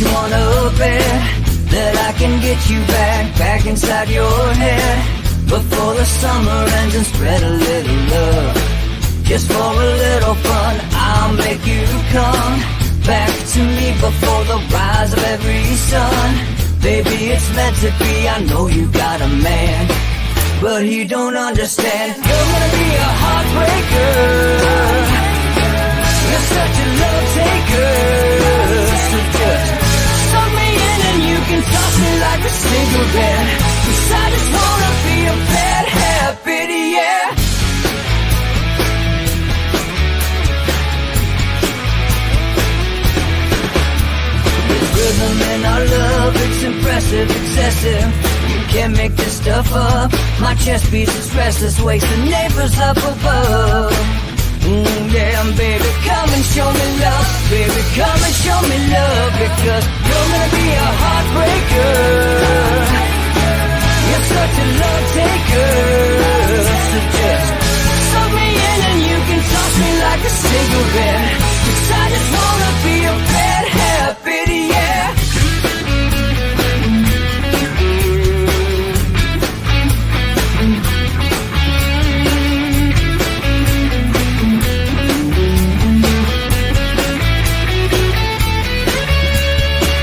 you wanna bet that I can get you back inside your head before the summer ends, and spread a little love. Just for a little fun, I'll make you come back to me before the rise of every sun. Baby, it's meant to be, I know you got a man, but he don't understand. You're gonna be a heartbreaker, you're such a love taker. So just suck me in and you can toss me like a cigarette, 'cause I just wanna be a bad habit, yeah. Rhythm in our love, it's impressive, excessive. You can't make this stuff up. My chest beats, it's restless, wakes the neighbors up above. Yeah, baby, come and show me love. Baby, come and show me love, because you're gonna be a heartbreaker. You're such a love taker. So just suck me in and you can toss me like a cigarette, 'cause I just wanna be a bad habit, yeah.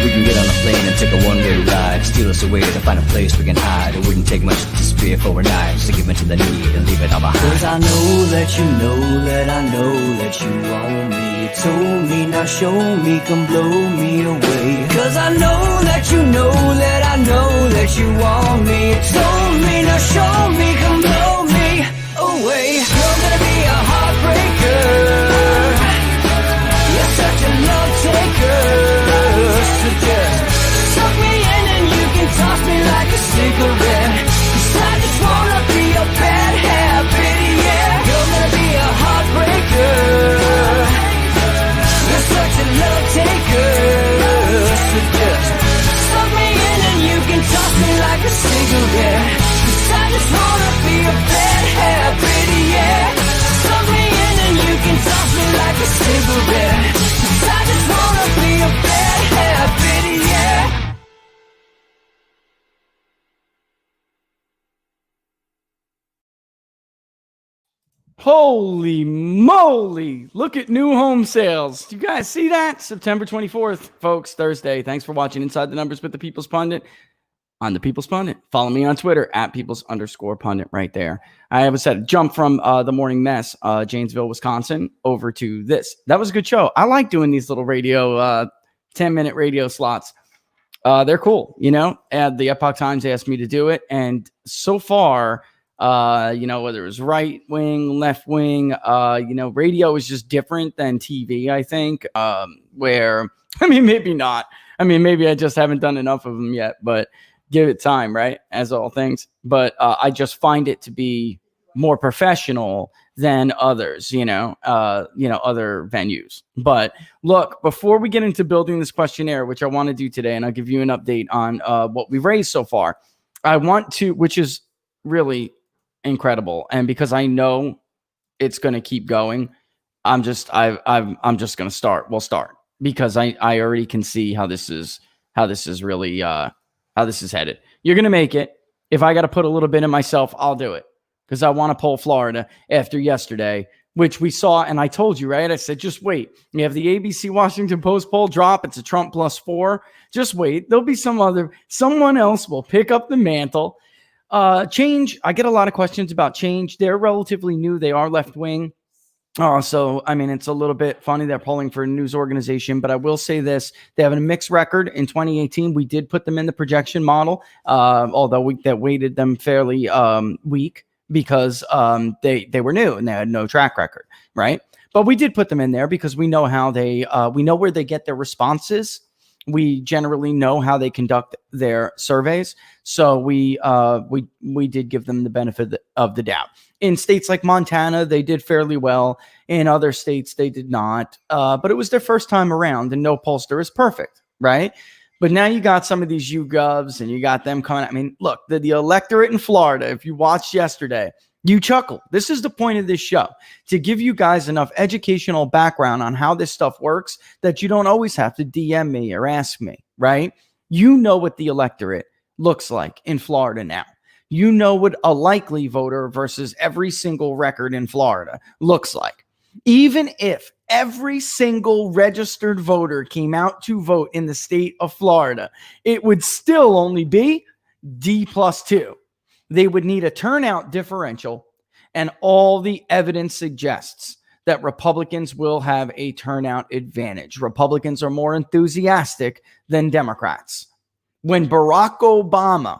We can get on a plane and take a one-way ride, steal us away to find a place we can hide. It wouldn't take much to spear for knives to give in to the need and leave it all behind. 'Cause I know that you know that I know that you want me. You told me, now show me, come blow me away. 'Cause I know that you know that I know that you want me. You told me, now show me, come blow me away. You're gonna be a heartbreaker, you're such a love taker. So just suck me in and you can toss me like a cigarette, 'cause I just wanna be a bad habit, yeah. You're gonna be a heartbreaker, you're such a love taker. So just suck me in and you can toss me like a cigarette, 'cause I just wanna be a bad habit, yeah. Suck me in and you can toss me like a cigarette, 'cause I just wanna be a bad habit, yeah. Holy moly. Look at new home sales. Do you guys see that? September 24th, folks, Thursday. Thanks for watching Inside the Numbers with the People's Pundit. I'm the People's Pundit. Follow me on Twitter at People's_Pundit right there. I have said jump from the morning mess, Janesville, Wisconsin, over to this. That was a good show. I like doing these little radio, 10-minute radio slots. They're cool, you know. And the Epoch Times asked me to do it, and so far, you know, whether it was right wing, left wing, you know, radio is just different than TV, I think, where, I mean, maybe not. I mean, maybe I just haven't done enough of them yet, but give it time, right? As all things. But I just find it to be more professional than others, you know, other venues. But look, before we get into building this questionnaire, which I want to do today, and I'll give you an update on what we've raised so far, I want to, which is really incredible, and because I know it's going to keep going, I'm just going to start. We'll start because I already can see how this is really how this is headed. You're going to make it. If I got to put a little bit in myself, I'll do it, because I want to pull Florida after yesterday, which we saw. And I told you, right? I said, just wait. You have the ABC Washington Post poll drop. It's a Trump +4. Just wait. There'll be someone else will pick up the mantle. Change. I get a lot of questions about Change. They're relatively new. They are left wing. So, I mean, it's a little bit funny. They're polling for a news organization, but I will say this. They have a mixed record in 2018. We did put them in the projection model, although we weighted them fairly weak because they were new and they had no track record, right? But we did put them in there because we know how we know where they get their responses. We generally know how they conduct their surveys. So we did give them the benefit of the doubt. In states like Montana, they did fairly well. In other states, they did not. But it was their first time around, and no pollster is perfect, right? But now you got some of these YouGovs, and you got them coming. I mean, look, the electorate in Florida, if you watched yesterday, you chuckle. This is the point of this show, to give you guys enough educational background on how this stuff works that you don't always have to DM me or ask me, right? You know what the electorate looks like in Florida now. You know what a likely voter versus every single record in Florida looks like. Even if every single registered voter came out to vote in the state of Florida, it would still only be D+2. They would need a turnout differential, and all the evidence suggests that Republicans will have a turnout advantage. Republicans are more enthusiastic than Democrats. When Barack Obama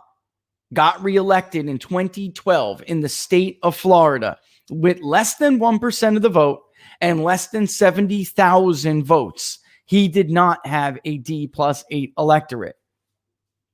got reelected in 2012 in the state of Florida with less than 1% of the vote and less than 70,000 votes, he did not have a D+8 electorate.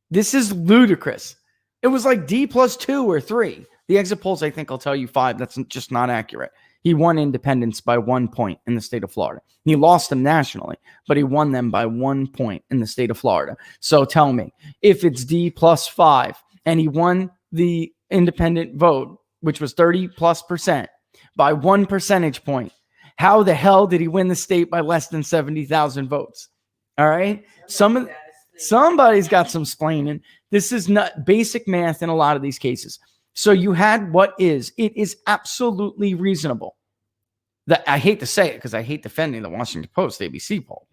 This is ludicrous. It was like D+2 or 3. The exit polls, I think, will tell you 5. That's just not accurate. He won independents by 1 point in the state of Florida. He lost them nationally, but he won them by 1 point in the state of Florida. So tell me, if it's D+5 and he won the independent vote, which was 30+% by 1 percentage point, how the hell did he win the state by less than 70,000 votes? All right. Somebody's got some splaining. This is not basic math in a lot of these cases. So you had it is absolutely reasonable. That I hate to say it because I hate defending the Washington Post ABC poll,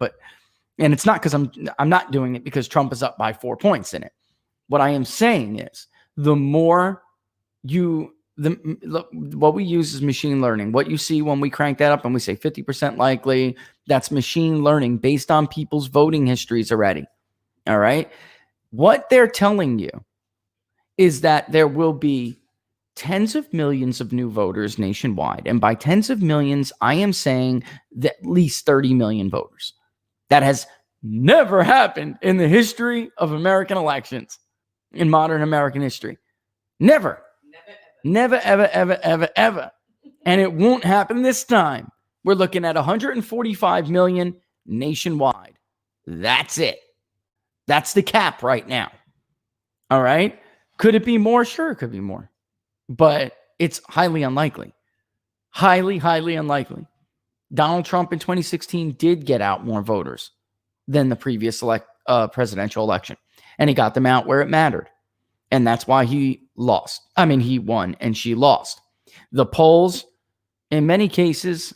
and it's not because I'm not doing it because Trump is up by 4 points in it. What I am saying is what we use is machine learning. What you see when we crank that up and we say 50% likely, that's machine learning based on people's voting histories already. All right. What they're telling you is that there will be tens of millions of new voters nationwide. And by tens of millions, I am saying that at least 30 million voters. That has never happened in the history of American elections, in modern American history. Never, ever. And it won't happen this time. We're looking at 145 million nationwide. That's it. That's the cap right now. All right. Could it be more? Sure, it could be more. But it's highly unlikely. Highly, highly unlikely. Donald Trump in 2016 did get out more voters than the previous presidential election. And he got them out where it mattered. And that's why he lost. I mean, he won and she lost. The polls, in many cases,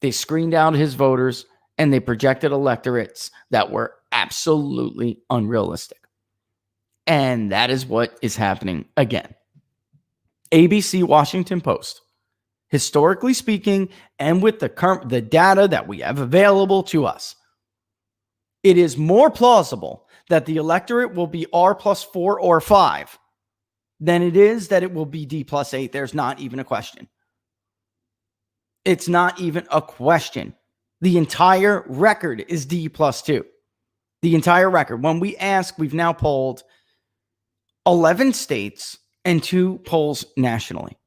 they screened out his voters and they projected electorates that were absolutely unrealistic. And that is what is happening again. ABC Washington Post, historically speaking, and with the data that we have available to us, it is more plausible that the electorate will be R+4 or 5 than it is that it will be D+8. There's not even a question. It's not even a question. The entire record is D+2. The entire record. When we ask, we've now polled 11 states and 2 polls nationally.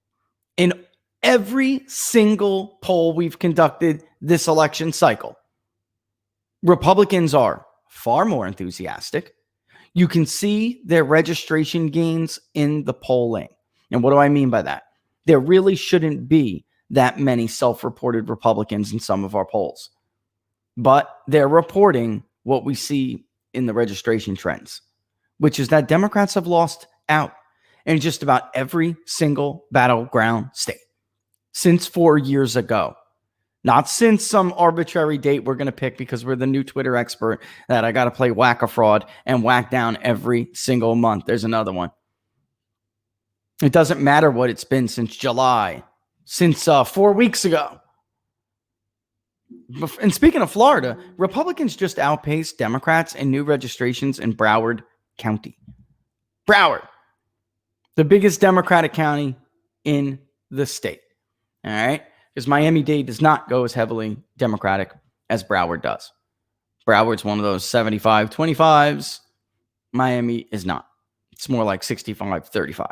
In every single poll we've conducted this election cycle, Republicans are far more enthusiastic. You can see their registration gains in the polling. And what do I mean by that? There really shouldn't be that many self-reported Republicans in some of our polls. But they're reporting what we see in the registration trends, which is that Democrats have lost out in just about every single battleground state since 4 years ago. Not since some arbitrary date we're going to pick because we're the new Twitter expert that I got to play whack-a-fraud and whack down every single month. There's another one. It doesn't matter what it's been since July, since 4 weeks ago. And speaking of Florida, Republicans just outpaced Democrats in new registrations in Broward County. Broward, the biggest Democratic county in the state. All right. Because Miami-Dade does not go as heavily Democratic as Broward does. Broward's one of those 75-25s. Miami is not. It's more like 65-35.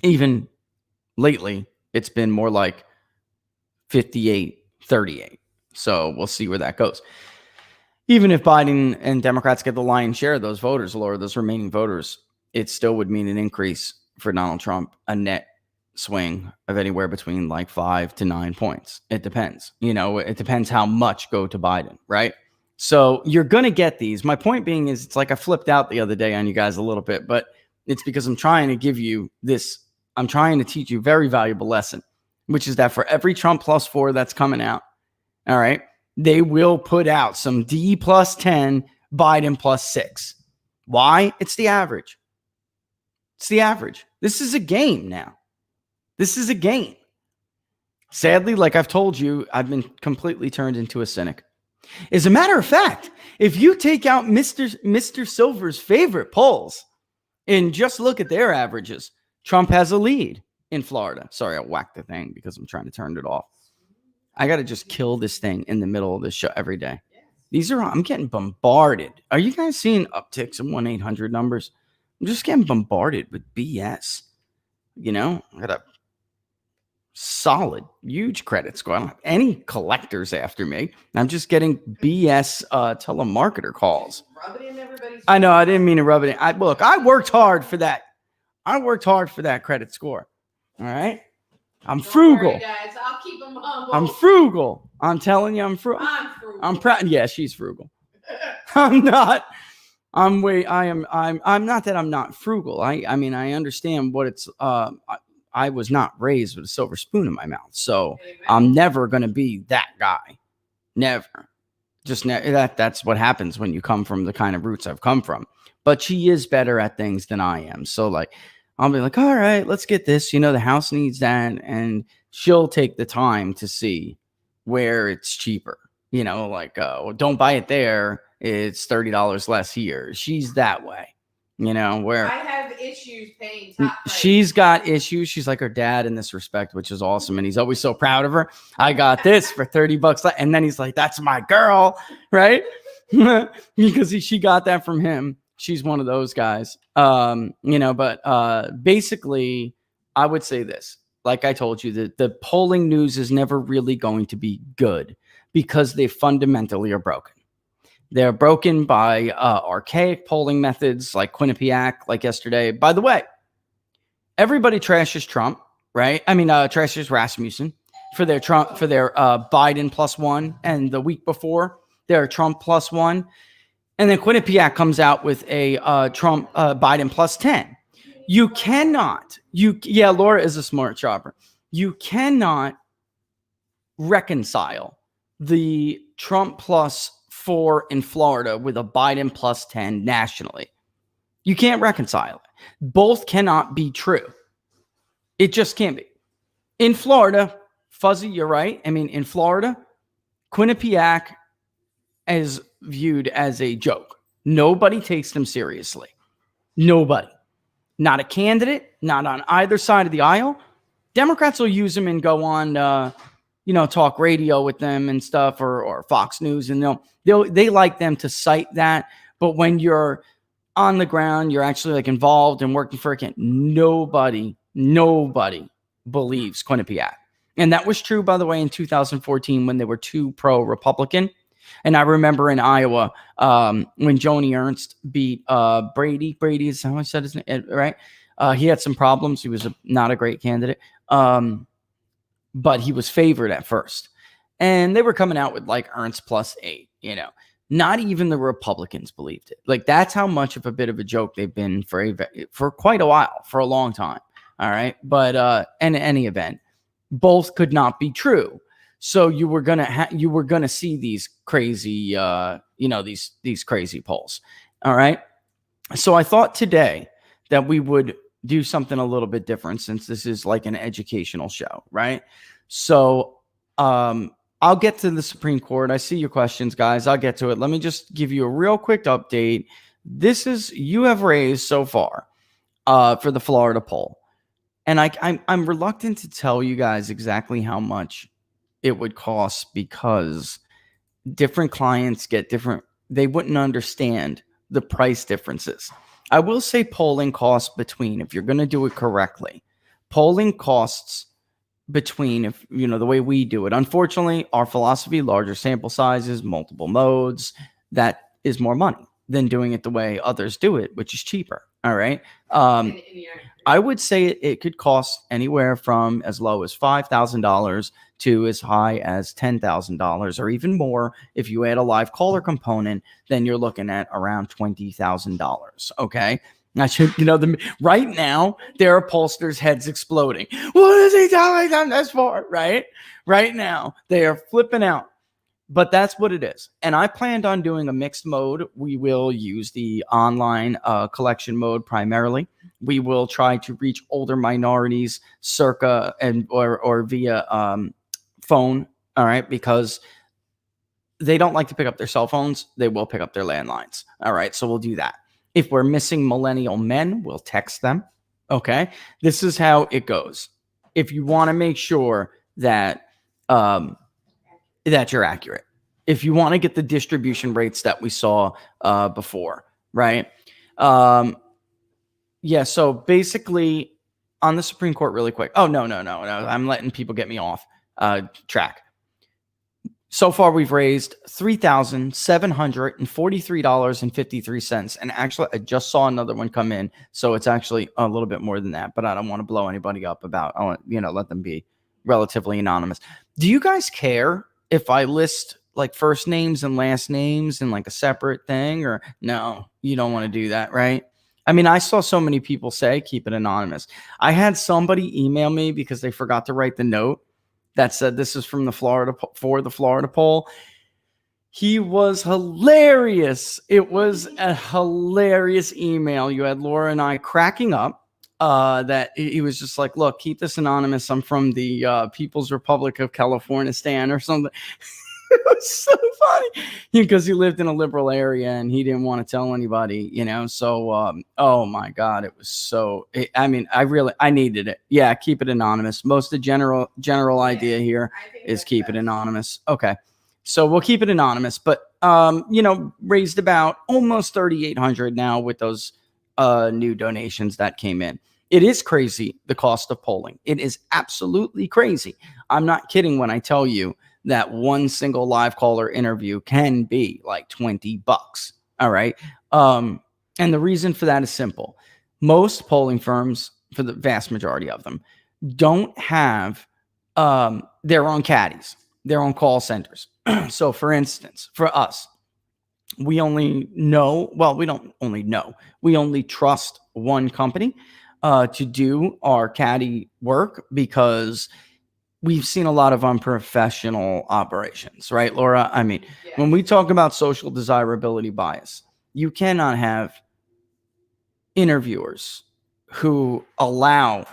Even lately, it's been more like 58-38. So we'll see where that goes. Even if Biden and Democrats get the lion's share of those voters, or those remaining voters, it still would mean an increase for Donald Trump, a net swing of anywhere between like 5 to 9 points. It depends. It depends how much go to Biden, right? So you're going to get these. My point being is it's like I flipped out the other day on you guys a little bit, but it's because I'm trying to give you this. I'm trying to teach you a very valuable lesson, which is that for every Trump +4 that's coming out, all right, they will put out some D +10, Biden +6. Why? It's the average. It's the average. This is a game now. This is a game. Sadly, like I've told you, I've been completely turned into a cynic. As a matter of fact, if you take out Mr. Silver's favorite polls and just look at their averages, Trump has a lead in Florida. Sorry, I whacked the thing because I'm trying to turn it off. I got to just kill this thing in the middle of the show every day. I'm getting bombarded. Are you guys seeing upticks in 1-800 numbers? I'm just getting bombarded with BS. I got a solid, huge credit score. I don't have any collectors after me. I'm just getting BS telemarketer calls. I know, I didn't mean to rub it in. Look, I worked hard for that. I worked hard for that credit score. All right? I'm frugal. Don't worry, guys. I'll keep them humble. I'm frugal. I'm telling you, I'm frugal. I'm frugal. I'm proud. Yeah, she's frugal. I'm not. I'm not that I'm not frugal. I mean, I understand what it's I was not raised with a silver spoon in my mouth. So Amen. I'm never going to be that guy. Never. Just that's what happens when you come from the kind of roots I've come from. But she is better at things than I am. So like, I'll be like, all right, let's get this. The house needs that. And she'll take the time to see where it's cheaper. Don't buy it there. It's $30 less here. She's that way. Where I have issues paying top price. she's got issues. She's like her dad in this respect, which is awesome. And he's always so proud of her. I got this for $30. And then he's like, that's my girl. Right. Because she got that from him. She's one of those guys. But basically I would say this, like I told you, that the polling news is never really going to be good because they fundamentally are broken. They're broken by archaic polling methods like Quinnipiac, like yesterday. By the way, everybody trashes Trump, right? I mean, trashes Rasmussen for their Biden +1, and the week before their Trump +1, and then Quinnipiac comes out with a Trump Biden +10. You cannot. Laura is a smart shopper. You cannot reconcile the Trump +4 in Florida with a Biden +10 nationally. You can't reconcile it. Both cannot be true. It just can't be. In Florida, Fuzzy, you're right. I mean, in Florida, Quinnipiac is viewed as a joke. Nobody takes them seriously. Nobody. Not a candidate, not on either side of the aisle. Democrats will use them and go on talk radio with them and stuff, or Fox News, and they like them to cite that. But when you're on the ground, you're actually like involved and working for a candidate. Nobody believes Quinnipiac. And that was true, by the way, in 2014 when they were too pro-Republican. And I remember in Iowa when Joni Ernst beat Brady. Brady is how I said his name, right? He had some problems. He was not a great candidate. But he was favored at first. And they were coming out with like Ernst +8, Not even the Republicans believed it. Like, that's how much of a bit of a joke they've been for quite a while, for a long time. All right. But in any event, both could not be true. So you were gonna see these crazy, these crazy polls. All right. So I thought today that we would do something a little bit different, since this is like an educational show, right? So I'll get to the Supreme Court. I see your questions, guys. I'll get to it. Let me just give you a real quick update. This is you have raised so far for the Florida poll. And I'm reluctant to tell you guys exactly how much it would cost, because different clients get different. They wouldn't understand the price differences. I will say polling costs between, if you're going to do it correctly, polling costs between, if the way we do it. Unfortunately, our philosophy, larger sample sizes, multiple modes, that is more money. than doing it the way others do it, which is cheaper. All right. And you're- I would say it could cost anywhere from as low as $5,000 to as high as $10,000 or even more. If you add a live caller component, then you're looking at around $20,000. Okay. I should, right now there are pollsters' heads exploding. What is he telling them this for? Right now they are flipping out. But that's what it is. And I planned on doing a mixed mode. We will use the online collection mode primarily. We will try to reach older minorities circa or via phone. All right. Because they don't like to pick up their cell phones. They will pick up their landlines. All right. So we'll do that. If we're missing millennial men, we'll text them. Okay. This is how it goes. If you want to make sure that you're accurate, if you want to get the distribution rates that we saw before, right? Yeah. So basically, on the Supreme Court, really quick. Oh, no. I'm letting people get me off track. So far, we've raised $3,743.53. And actually, I just saw another one come in. So it's actually a little bit more than that. But I don't want to blow anybody up about, I want, let them be relatively anonymous. Do you guys care if I list like first names and last names in like a separate thing? Or no, you don't want to do that, right? I mean, I saw so many people say, keep it anonymous. I had somebody email me because they forgot to write the note that said this is from the Florida poll. He was hilarious. It was a hilarious email. You had Laura and I cracking up that he was just like, look, keep this anonymous. I'm from the People's Republic of California or something. It was so funny because he lived in a liberal area and he didn't want to tell anybody, so oh my God, it was so I needed it. Yeah, keep it anonymous. Most of the general idea here is keep it anonymous. Okay, so we'll keep it anonymous, but raised about almost 3,800 now with those new donations that came in. It is crazy, the cost of polling. It is absolutely crazy. I'm not kidding when I tell you that one single live caller interview can be like $20. All right. And the reason for that is simple. Most polling firms, for the vast majority of them, don't have their own caddies, their own call centers. So for instance, for us, we don't only trust one company to do our caddy work because we've seen a lot of unprofessional operations, right, Laura? I mean, when we talk about social desirability bias, you cannot have interviewers who allow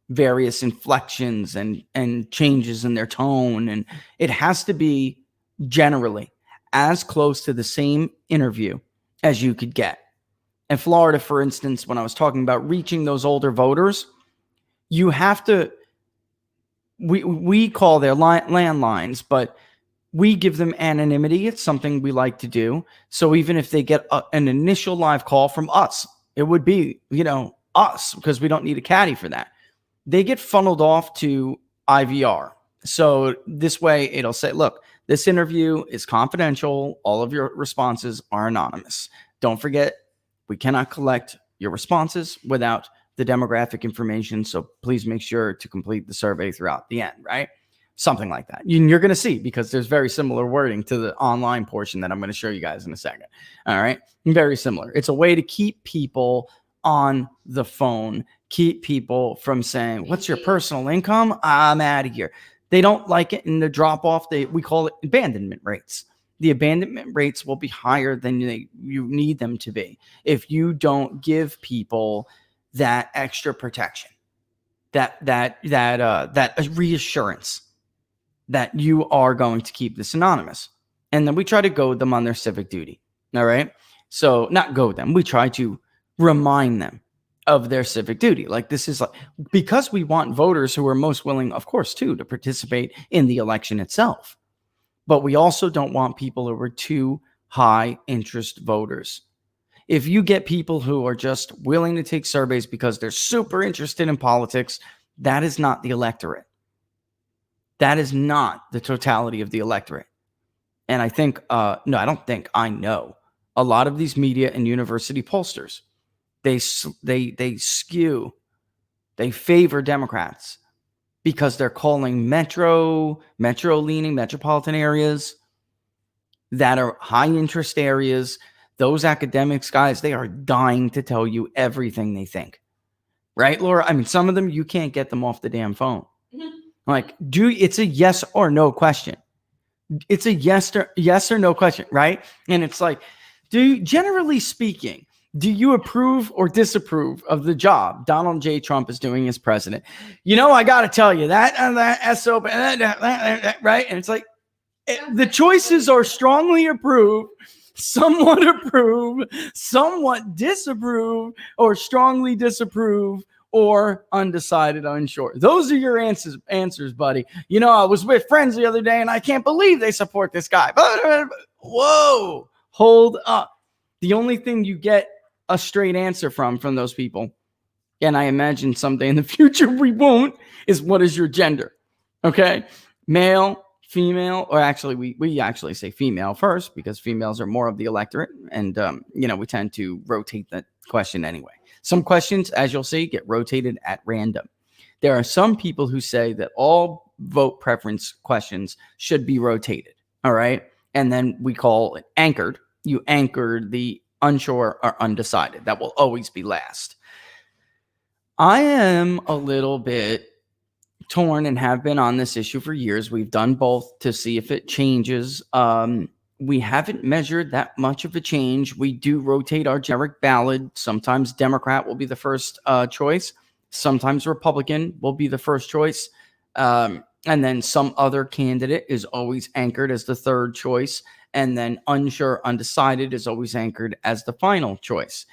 various inflections and changes in their tone. And it has to be generally as close to the same interview as you could get. In Florida, for instance, when I was talking about reaching those older voters, you have to, we call their landlines, but we give them anonymity. It's something we like to do. So even if they get an initial live call from us, it would be, us, because we don't need a caddy for that. They get funneled off to IVR. So this way it'll say, look, this interview is confidential. All of your responses are anonymous. Don't forget, we cannot collect your responses without the demographic information. So please make sure to complete the survey throughout the end, right? Something like that. You're going to see, because there's very similar wording to the online portion that I'm going to show you guys in a second. All right. Very similar. It's a way to keep people on the phone, keep people from saying, what's your personal income? I'm out of here. They don't like it in the drop off. We call it abandonment rates. The abandonment rates will be higher than you need them to be if you don't give people that extra protection, that reassurance that you are going to keep this anonymous. And then we try to goad them on their civic duty. All right. So not goad them. We try to remind them of their civic duty. Like, this is because we want voters who are most willing, of course, to participate in the election itself. But we also don't want people who are too high interest voters. If you get people who are just willing to take surveys because they're super interested in politics, that is not the electorate. That is not the totality of the electorate. And I think, I know a lot of these media and university pollsters, they skew, they favor Democrats because they're calling metro leaning metropolitan areas that are high interest areas. Those academics, guys, they are dying to tell you everything they think. Right, Laura? I mean, some of them, you can't get them off the damn phone. Like, it's a yes or no question. It's a yes or no question, right? And it's like, generally speaking, do you approve or disapprove of the job Donald J. Trump is doing as president? I got to tell you that SOP, right? And it's like, the choices are strongly approve, somewhat approve, somewhat disapprove, or strongly disapprove, or undecided, unsure. Those are your answers, buddy. I was with friends the other day and I can't believe they support this guy. Whoa, hold up. The only thing you get a straight answer from those people, and I imagine someday in the future we won't, is what is your gender? Okay, male, female, or actually we actually say female first because females are more of the electorate, and we tend to rotate that question anyway. Some questions, as you'll see, get rotated at random. There are some people who say that all vote preference questions should be rotated. All right, and then we call it anchored. You anchor the unsure or undecided. That will always be last. I am a little bit torn and have been on this issue for years. We've done both to see if it changes. We haven't measured that much of a change. We do rotate our generic ballot. Sometimes Democrat will be the first choice. Sometimes Republican will be the first choice. And then some other candidate is always anchored as the third choice. And then unsure, undecided is always anchored as the final choice.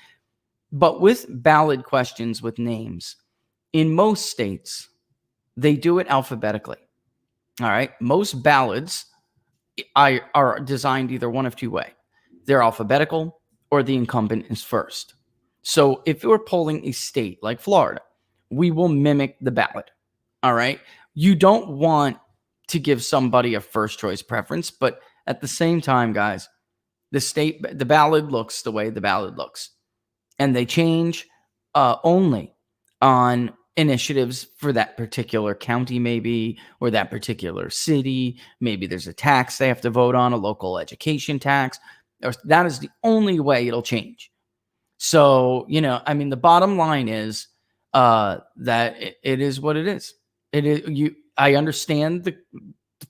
But with ballot questions with names, in most states, they do it alphabetically. All right. Most ballots are designed either one of two ways. They're alphabetical or the incumbent is first. So if we're polling a state like Florida, we will mimic the ballot. All right. You don't want to give somebody a first choice preference, but at the same time, guys, the ballot looks the way the ballot looks. And they change only on initiatives for that particular county, maybe, or that particular city. Maybe there's a tax they have to vote on, a local education tax. That is the only way it'll change. So, the bottom line is that it is what it is. It is. I understand the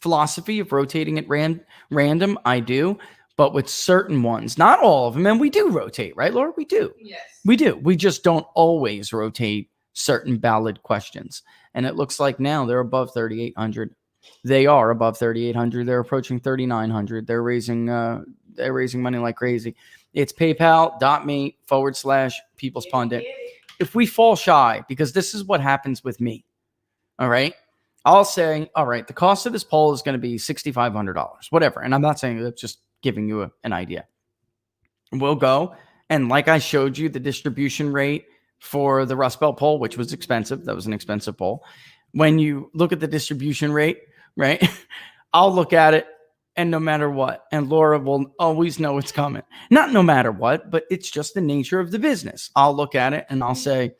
philosophy of rotating at random. I do. But with certain ones, not all of them, and we do rotate, right, Laura? We do. Yes. We do. We just don't always rotate certain ballot questions. And it looks like now they're above 3,800. They are above 3,800. They're approaching 3,900. They're raising money like crazy. It's paypal.me/People's Pundit. If we fall shy, because this is what happens with me, all right? I'll say, all right, the cost of this poll is going to be $6,500, whatever. And I'm not saying that's just giving you an idea. We'll go. And like I showed you the distribution rate for the Rust Belt poll, which was expensive. That was an expensive poll. When you look at the distribution rate, right, I'll look at it and no matter what, and Laura will always know it's coming. Not no matter what, but it's just the nature of the business. I'll look at it and I'll say,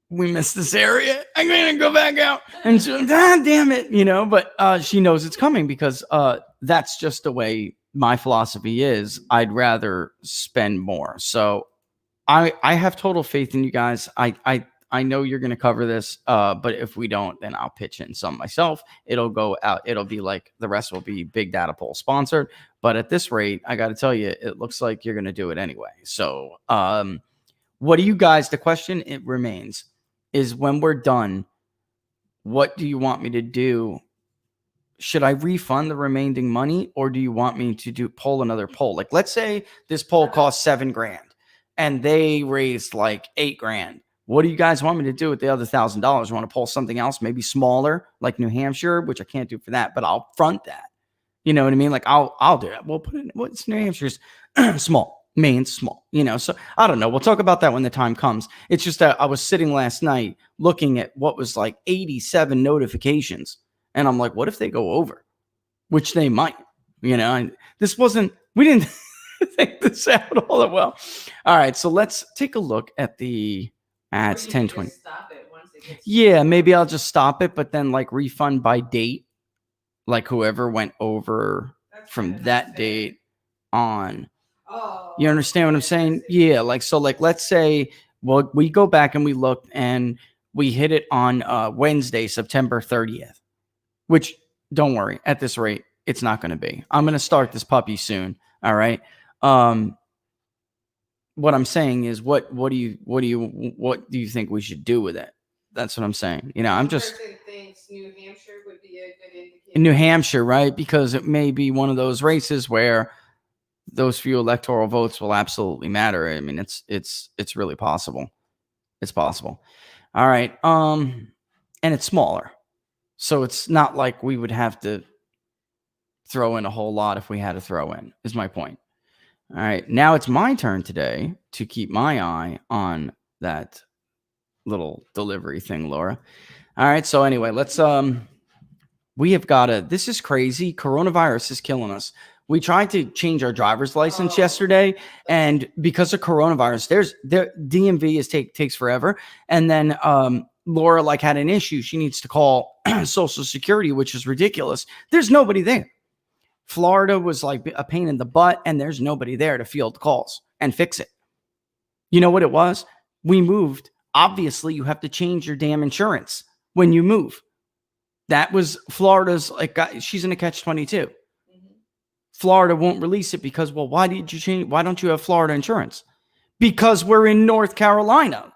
we missed this area. I'm going to go back out. And so, damn it, but she knows it's coming because that's just the way my philosophy is. I'd rather spend more. So I have total faith in you guys. I know you're going to cover this, but if we don't, then I'll pitch in some myself. It'll go out. It'll be like the rest will be Big Data Poll sponsored. But at this rate, I got to tell you, it looks like you're going to do it anyway. So what do you guys, the question it remains is when we're done, what do you want me to do? Should I refund the remaining money or do you want me to poll another poll? Like, let's say this poll costs $7,000 and they raised like $8,000. What do you guys want me to do with the other $1,000? Want to poll something else, maybe smaller, like New Hampshire, which I can't do for that, but I'll front that. You know what I mean? Like I'll do it. We'll put in what's New Hampshire's small. Maine's small, so I don't know. We'll talk about that when the time comes. It's just that I was sitting last night looking at what was like 87 notifications. And I'm like, what if they go over? Which they might, and we didn't, think this out all that well. All right, so let's take a look at the. It's Or you can 10:20. just stop it once it gets. Yeah, maybe I'll just stop it, but then like refund by date, like whoever went over That's from kinda that not fair. date on. Oh. You understand what I'm saying? Yeah, like so, like let's say, well, we go back and we look and we hit it on Wednesday, September 30th. Which don't worry, at this rate, it's not going to be. I'm going to start this puppy soon. All right. What I'm saying is, what do you think we should do with it? That's what I'm saying. You know, I'm just. Person thinks New Hampshire would be a good indicator. New Hampshire, right? Because it may be one of those races where those few electoral votes will absolutely matter. I mean, it's really possible. It's possible. All right. And it's smaller. So it's not like we would have to throw in a whole lot if we had to throw in, is my point. All right. Now it's my turn today to keep my eye on that little delivery thing, Laura. All right. So anyway, let's we have got to, this is crazy. Coronavirus is killing us. We tried to change our driver's license yesterday, and because of coronavirus, DMV takes forever. And then Laura like had an issue. She needs to call Social Security, which is ridiculous. There's nobody there. Florida was like a pain in the butt, and there's nobody there to field calls and fix it. You know what it was? We moved. Obviously, you have to change your damn insurance when you move. That was Florida's, like, she's in a catch-22. Florida won't release it because, well, why did you change? Why don't you have Florida insurance? Because we're in North Carolina.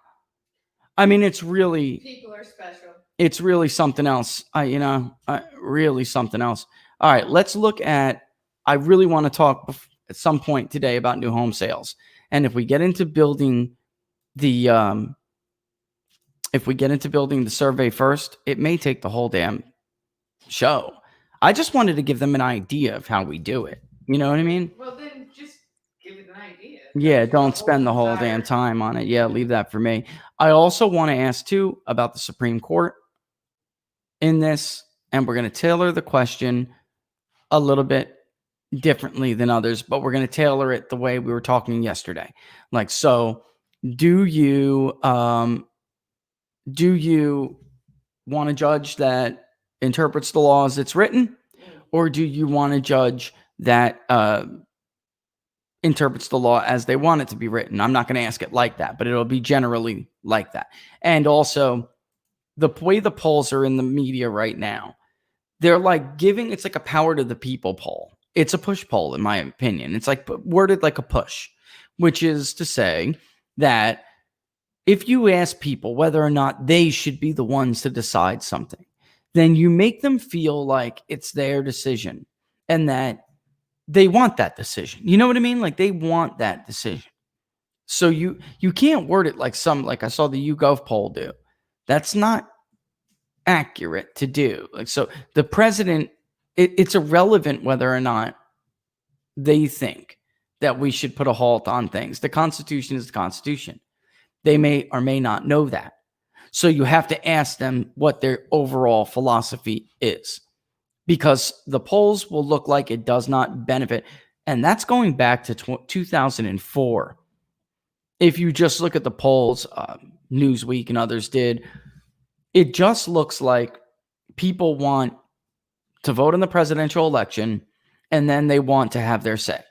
I mean, it's really. People are special. It's really something else. Really something else. All right, let's look at. I really want to talk at some point today about new home sales, and if we get into building the, survey first, it may take the whole damn show. I just wanted to give them an idea of how we do it. You know what I mean? Well, then just give it an idea. Yeah, don't spend the whole damn time on it. Yeah, leave that for me. I also want to ask, too, about the Supreme Court in this, and we're going to tailor the question a little bit differently than others, but we're going to tailor it the way we were talking yesterday. Like, so do you want a judge that interprets the law as it's written, or do you want a judge that interprets the law as they want it to be written? I'm not going to ask it like that, but it'll be generally like that. And also, the way the polls are in the media right now, they're like it's like a power to the people poll. It's a push poll, in my opinion. It's like worded like a push, which is to say that if you ask people whether or not they should be the ones to decide something, then you make them feel like it's their decision and that they want that decision. You know what I mean? Like they want that decision. So you can't word it like I saw the YouGov poll do. That's not accurate to do. Like, so the president, it's irrelevant whether or not they think that we should put a halt on things. The Constitution is the Constitution. They may or may not know that. So you have to ask them what their overall philosophy is, because the polls will look like it does not benefit. And that's going back to 2004. If you just look at the polls, Newsweek and others did, it just looks like people want to vote in the presidential election, and then they want to have their say.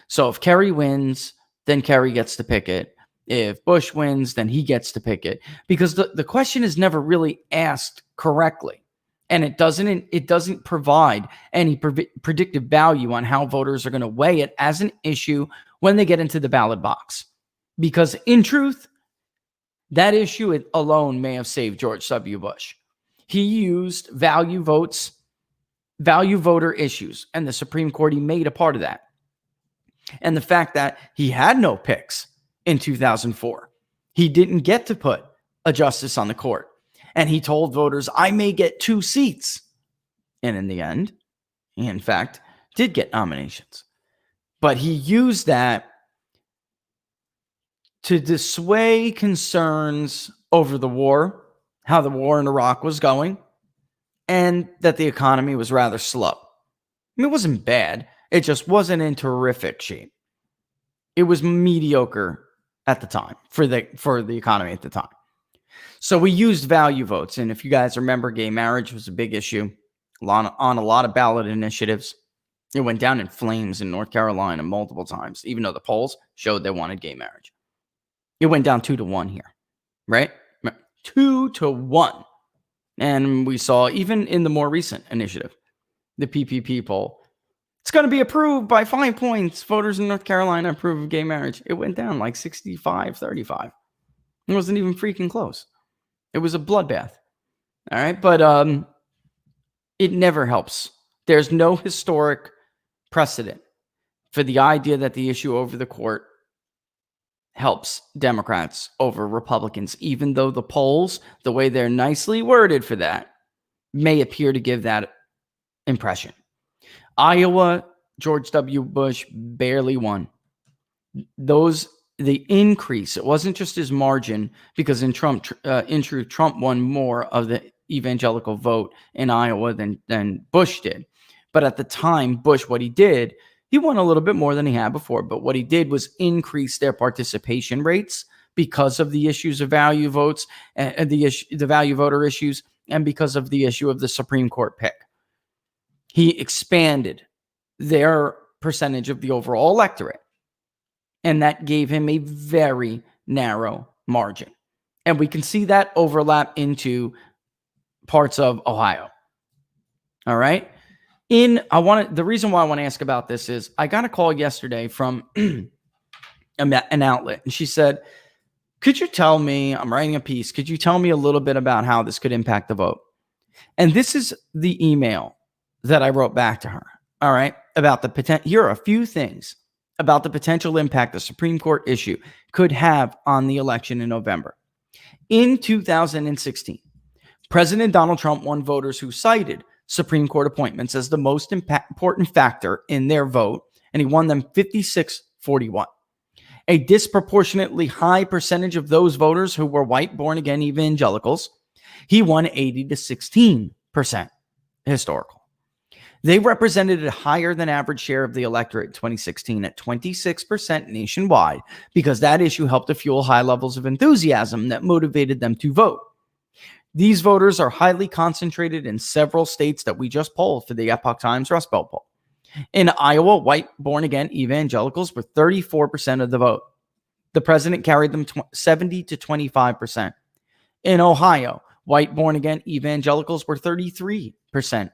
So if Kerry wins, then Kerry gets to pick it. If Bush wins, then he gets to pick it, because the question is never really asked correctly. And it doesn't provide any predictive value on how voters are going to weigh it as an issue when they get into the ballot box. Because in truth, that issue alone may have saved George W. Bush. He used value voter issues, and the Supreme Court, he made a part of that. And the fact that he had no picks in 2004. He didn't get to put a justice on the court. And he told voters, I may get 2 seats. And in the end, he in fact did get nominations. But he used that to dissuade concerns over the war, how the war in Iraq was going, and that the economy was rather slow. I mean, it wasn't bad. It just wasn't in terrific shape. It was mediocre at the time for the economy at the time. So we used value votes. And if you guys remember, gay marriage was a big issue on a lot of ballot initiatives. It went down in flames in North Carolina multiple times, even though the polls showed they wanted gay marriage. It went down 2-1 here, right? 2-1. And we saw even in the more recent initiative, the PPP poll, it's going to be approved by 5 points. Voters in North Carolina approve of gay marriage. It went down like 65-35. It wasn't even freaking close. It was a bloodbath. All right. But it never helps. There's no historic precedent for the idea that the issue over the court helps Democrats over Republicans, even though the polls, the way they're nicely worded for that, may appear to give that impression. Iowa, George W. Bush barely won. The increase, it wasn't just his margin, because in truth, Trump won more of the evangelical vote in Iowa than Bush did. But at the time, Bush, what he did, he won a little bit more than he had before. But what he did was increase their participation rates because of the issues of value votes and the value voter issues, and because of the issue of the Supreme Court pick. He expanded their percentage of the overall electorate, and that gave him a very narrow margin. And we can see that overlap into parts of Ohio. All right. The reason why I want to ask about this is I got a call yesterday from an outlet, and she said, could you tell me, I'm writing a piece, could you tell me a little bit about how this could impact the vote? And this is the email that I wrote back to her. All right. About the potential. Here are a few things about the potential impact the Supreme Court issue could have on the election in November. In 2016, President Donald Trump won voters who cited Supreme Court appointments as the most important factor in their vote, and he won them 56-41. A disproportionately high percentage of those voters who were white, born-again evangelicals, he won 80-16% historical. They represented a higher than average share of the electorate in 2016 at 26% nationwide, because that issue helped to fuel high levels of enthusiasm that motivated them to vote. These voters are highly concentrated in several states that we just polled for the Epoch Times Rust Belt poll. In Iowa, white born-again evangelicals were 34% of the vote. The president carried them 70-25%. In Ohio, white born-again evangelicals were 33%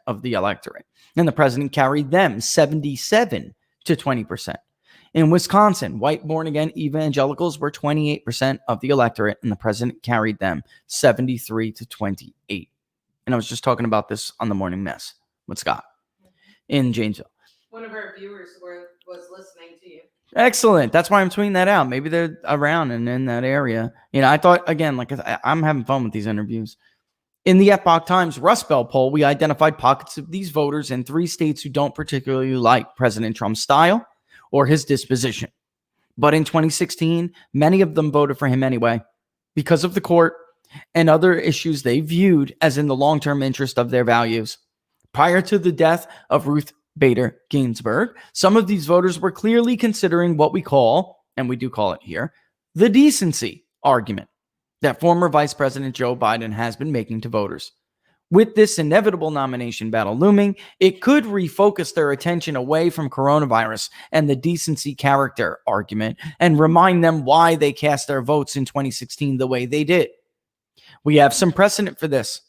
of the electorate, and the president carried them 77-20%. In Wisconsin, white born-again evangelicals were 28% of the electorate, and the president carried them 73-28. And I was just talking about this on the Morning Mess with Scott in Janesville. One of our viewers was listening to you. Excellent. That's why I'm tweeting that out. Maybe they're around and in that area. I thought, again, like I'm having fun with these interviews. In the Epoch Times Rust Belt poll, we identified pockets of these voters in 3 states who don't particularly like President Trump's style or his disposition. But in 2016, many of them voted for him anyway because of the court and other issues they viewed as in the long-term interest of their values. Prior to the death of Ruth Bader Ginsburg, some of these voters were clearly considering what we call, and we do call it here, the decency argument that former Vice President Joe Biden has been making to voters. With this inevitable nomination battle looming, it could refocus their attention away from coronavirus and the decency character argument and remind them why they cast their votes in 2016 the way they did. We have some precedent for this.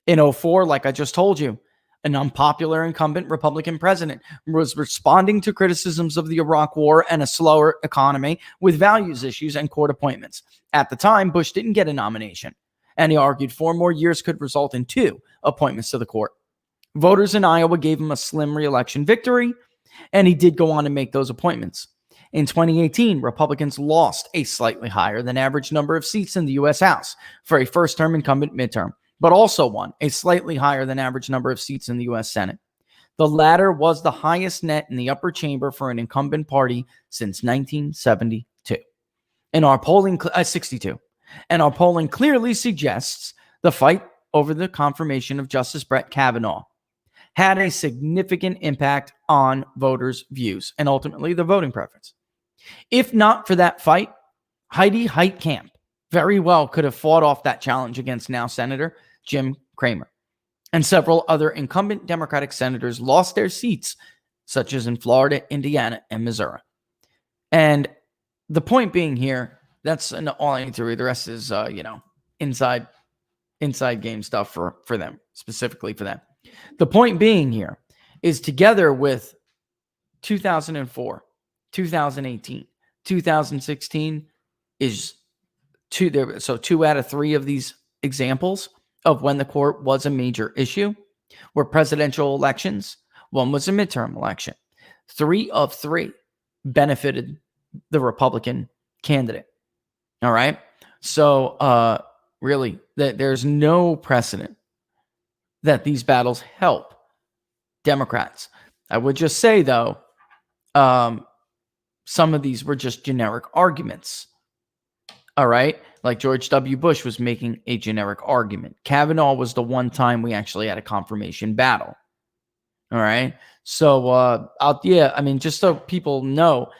In 2004, like I just told you, an unpopular incumbent Republican president was responding to criticisms of the Iraq War and a slower economy with values issues and court appointments. At the time, Bush didn't get a nomination, and he argued 4 more years could result in 2 appointments to the court. Voters in Iowa gave him a slim re-election victory, and he did go on to make those appointments. In 2018, Republicans lost a slightly higher than average number of seats in the U.S. House for a first-term incumbent midterm, but also won a slightly higher than average number of seats in the U.S. Senate. The latter was the highest net in the upper chamber for an incumbent party since 1972. And our polling, 62. And our polling clearly suggests the fight over the confirmation of Justice Brett Kavanaugh had a significant impact on voters' views and ultimately their voting preference. If not for that fight, Heidi Heitkamp very well could have fought off that challenge against now Senator Jim Cramer. And several other incumbent Democratic senators lost their seats, such as in Florida, Indiana, and Missouri. And the point being here, that's all I need to read. The rest is, inside game stuff for them, specifically for them. The point being here is together with 2004, 2018, 2016 is two there. So 2 out of 3 of these examples of when the court was a major issue were presidential elections. One was a midterm election. 3 of 3 benefited the Republican candidate. All right. So really, there's no precedent that these battles help Democrats. I would just say, though, some of these were just generic arguments. All right. Like George W. Bush was making a generic argument. Kavanaugh was the one time we actually had a confirmation battle. All right. So, just so people know,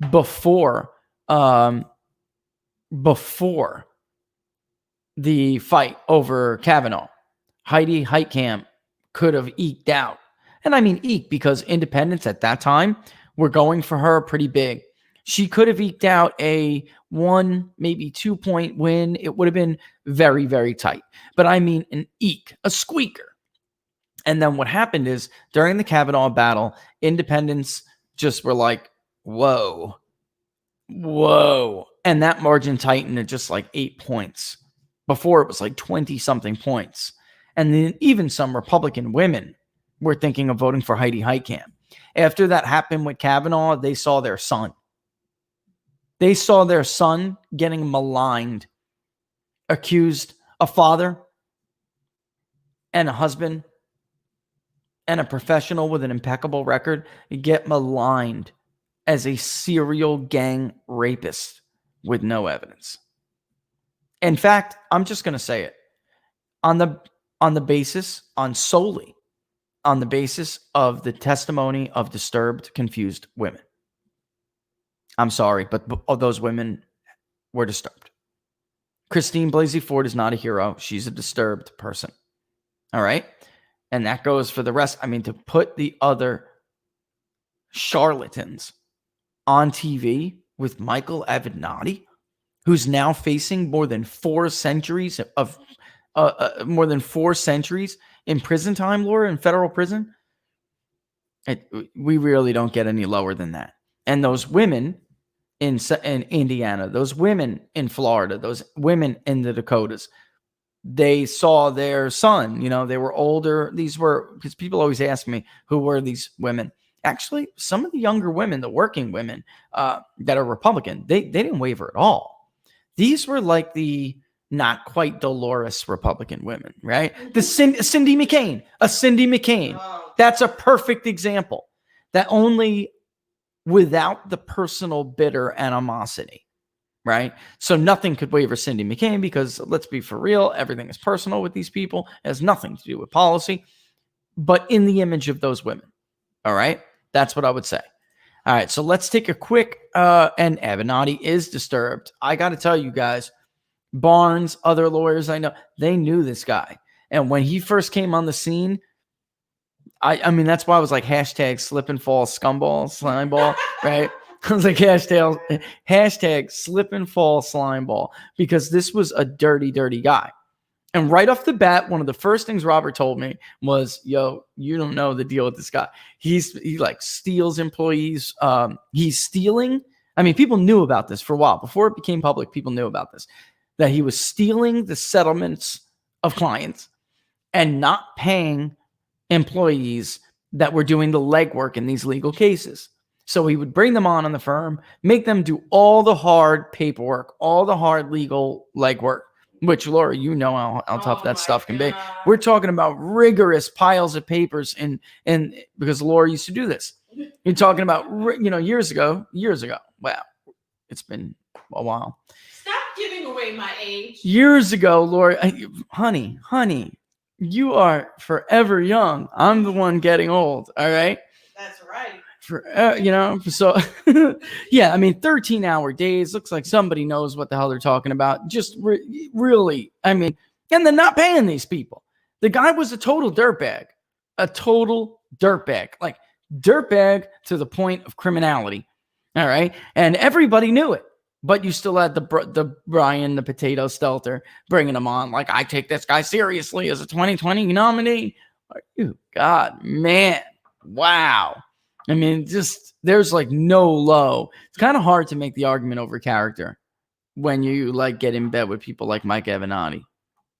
before the fight over Kavanaugh, Heidi Heitkamp could have eked out. And I mean eke because independents at that time were going for her pretty big. She could have eked out a 1, maybe 2 point win. It would have been very, very tight. But I mean an eke, a squeaker. And then what happened is during the Kavanaugh battle, independents just were like, whoa. And that margin tightened to just like 8 points. Before it was like 20 something points. And then even some Republican women were thinking of voting for Heidi Heitkamp. After that happened with Kavanaugh, they saw their son. They saw their son getting maligned, accused, a father and a husband and a professional with an impeccable record get maligned as a serial gang rapist with no evidence. In fact, I'm just going to say it solely on the basis of the testimony of disturbed, confused women. I'm sorry, but those women were disturbed. Christine Blasey Ford is not a hero. She's a disturbed person. All right. And that goes for the rest. I mean, to put the other charlatans on TV with Michael Avenatti, who's now facing more than 4 centuries in prison time, Laura, in federal prison. We really don't get any lower than that. And those women in Indiana, those women in Florida, those women in the Dakotas, they saw their son, they were older. These were, because people always ask me, who were these women? Actually, some of the younger women, the working women that are Republican, they didn't waver at all. These were like the not quite Dolores Republican women, right? The Cindy McCain, a Cindy McCain. That's a perfect example. That only without the personal bitter animosity, right? So nothing could waver Cindy McCain because let's be for real, everything is personal with these people. It has nothing to do with policy, but in the image of those women. All right. That's what I would say. All right. So let's take a quick, and Avenatti is disturbed. I got to tell you guys, Barnes, other lawyers I know, they knew this guy. And when he first came on the scene, I mean, that's why I was like hashtag slip and fall scumball slime ball, right? I was like hashtag slip and fall slime ball, because this was a dirty, dirty guy. And right off the bat, one of the first things Robert told me was, yo, you don't know the deal with this guy. He like steals employees. He's stealing. I mean, people knew about this for a while. Before it became public, people knew about this, that he was stealing the settlements of clients and not paying employees that were doing the legwork in these legal cases. So he would bring them on the firm, make them do all the hard paperwork, all the hard legal legwork, which, Laura, you know how tough that stuff can be. We're talking about rigorous piles of papers, and because Laura used to do this. You're talking about, years ago. Wow, it's been a while. Stop giving away my age. Years ago, Laura, honey, you are forever young. I'm the one getting old, all right? That's right. So yeah, I mean, 13-hour days. Looks like somebody knows what the hell they're talking about. Just really, I mean, and they're not paying these people. The guy was a total dirtbag, like dirtbag to the point of criminality. All right, and everybody knew it, but you still had the Brian the Potato Stelter bringing him on. Like, I take this guy seriously as a 2020 nominee. Are you, God, man, wow. I mean, just there's like no low. It's kind of hard to make the argument over character when you like get in bed with people like Mike Avenatti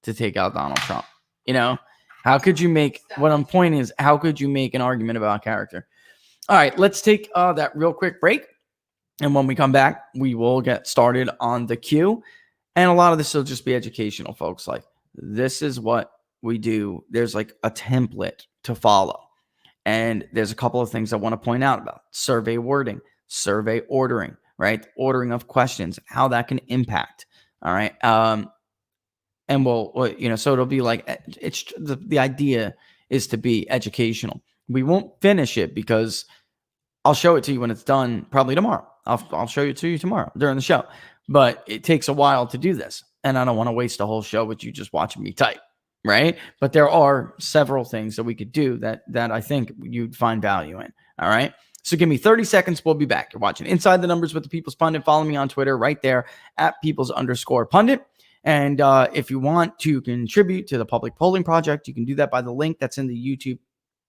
to take out Donald Trump. You know, how could you make, what I'm pointing is, how could you make an argument about character? All right, let's take that real quick break. And when we come back, we will get started on the queue. And a lot of this will just be educational, folks. Like, this is what we do. There's like a template to follow. And there's a couple of things I want to point out about survey wording, survey ordering, right? Ordering of questions, how that can impact. All right. And we'll, so it'll be like, it's the idea is to be educational. We won't finish it because I'll show it to you when it's done, probably tomorrow. I'll show it to you tomorrow during the show, but it takes a while to do this. And I don't want to waste a whole show with you just watching me type. Right. But there are several things that we could do that I think you'd find value in. All right. So give me 30 seconds. We'll be back. You're watching Inside the Numbers with the People's Pundit. Follow me on Twitter right there at People's_Pundit. And if you want to contribute to the public polling project, you can do that by the link that's in the YouTube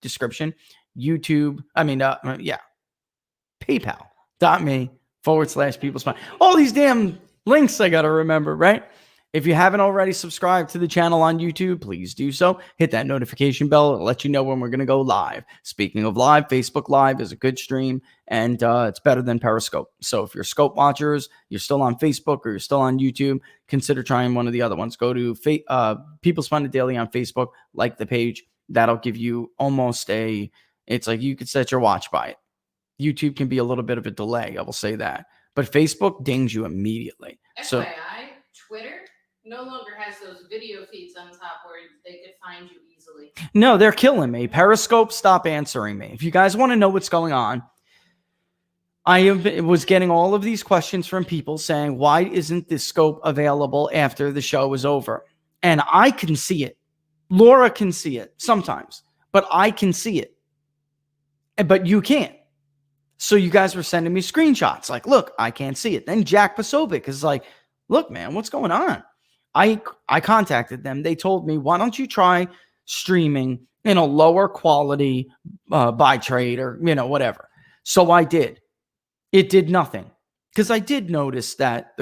description. PayPal.me/People's Pundit. All these damn links I got to remember, right? If you haven't already subscribed to the channel on YouTube, please do so. Hit that notification bell. It'll let you know when we're going to go live. Speaking of live, Facebook Live is a good stream, and it's better than Periscope. So if you're Scope watchers, you're still on Facebook or you're still on YouTube, consider trying one of the other ones. Go to People's Pundit Daily on Facebook, like the page. That'll give you almost it's like you could set your watch by it. YouTube can be a little bit of a delay, I will say that. But Facebook dings you immediately. FYI, Twitter no longer has those video feeds on top where they could find you easily. No, they're killing me. Periscope, stop answering me. If you guys want to know what's going on, I was getting all of these questions from people saying, why isn't this scope available after the show is over? And I can see it. Laura can see it sometimes, but I can see it. But you can't. So you guys were sending me screenshots like, look, I can't see it. Then Jack Posobiec is like, look, man, what's going on? I contacted them. They told me, why don't you try streaming in a lower quality by trade or, whatever. So I did. It did nothing because I did notice that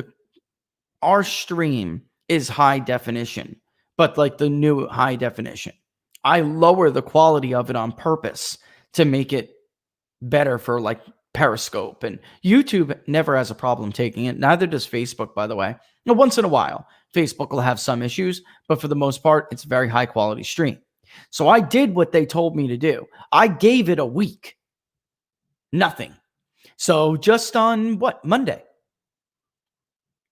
our stream is high definition, but like the new high definition. I lower the quality of it on purpose to make it better for like Periscope, and YouTube never has a problem taking it. Neither does Facebook, by the way. Once in a while, Facebook will have some issues, but for the most part, it's a very high quality stream. So I did what they told me to do. I gave it a week. Nothing. So just on Monday,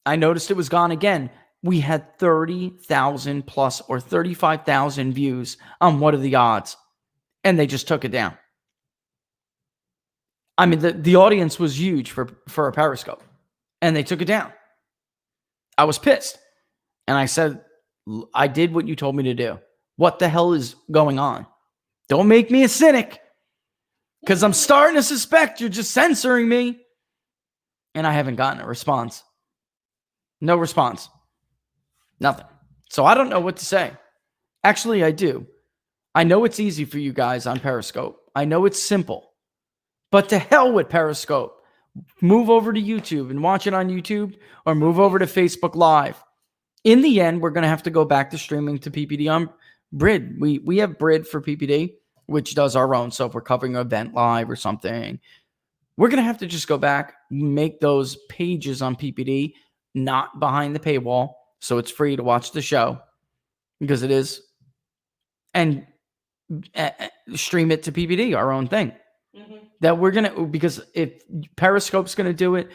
I noticed it was gone again. We had 30,000 plus or 35,000 views on What Are the Odds? And they just took it down. I mean, the audience was huge for a Periscope, and they took it down. I was pissed. And I said, I did what you told me to do. What the hell is going on? Don't make me a cynic, because I'm starting to suspect you're just censoring me. And I haven't gotten a response. No response. Nothing. So I don't know what to say. Actually, I do. I know it's easy for you guys on Periscope. I know it's simple. But to hell with Periscope. Move over to YouTube and watch it on YouTube, or move over to Facebook Live. In the end, we're going to have to go back to streaming to PPD on Brid. We have Brid for PPD, which does our own. So if we're covering an event live or something, we're going to have to just go back, make those pages on PPD not behind the paywall, so it's free to watch the show, because it is, and stream it to PPD, our own thing. Mm-hmm. That we're going to, because if Periscope's going to do it,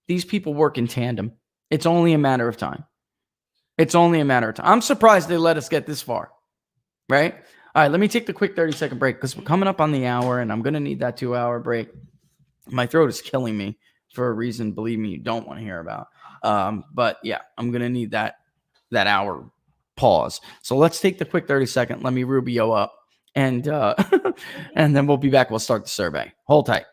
these people work in tandem. It's only a matter of time. I'm surprised they let us get this far, right? All right, let me take the quick 30-second break because we're coming up on the hour, and I'm going to need that 2-hour break. My throat is killing me for a reason, believe me, you don't want to hear about. But yeah, I'm going to need that hour pause. So let's take the quick 30-second. Let me Rubio up, and and then we'll be back. We'll start the survey. Hold tight.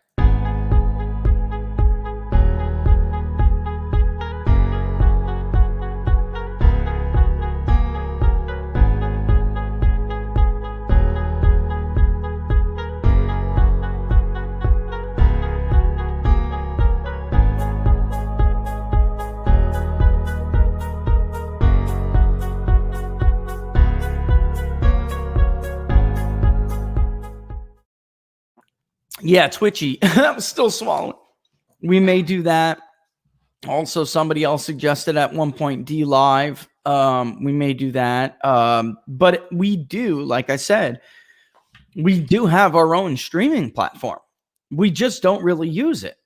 Yeah, twitchy. That was still swallowing. We may do that. Also, somebody else suggested at one point D Live. We may do that. But we do, like I said, we do have our own streaming platform. We just don't really use it.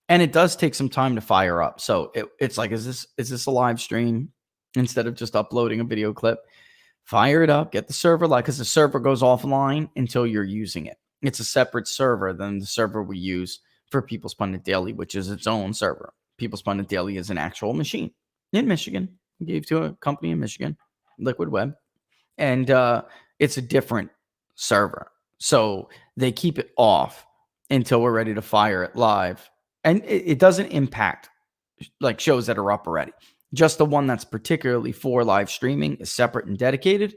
And it does take some time to fire up. So it's like, is this a live stream instead of just uploading a video clip? Fire it up, get the server live, because the server goes offline until you're using it. It's a separate server than the server we use for People's Pundit Daily, which is its own server. People's Pundit Daily is an actual machine in Michigan. We gave to a company in Michigan, Liquid Web, and it's a different server. So they keep it off until we're ready to fire it live. And it doesn't impact like shows that are up already. Just the one that's particularly for live streaming is separate and dedicated.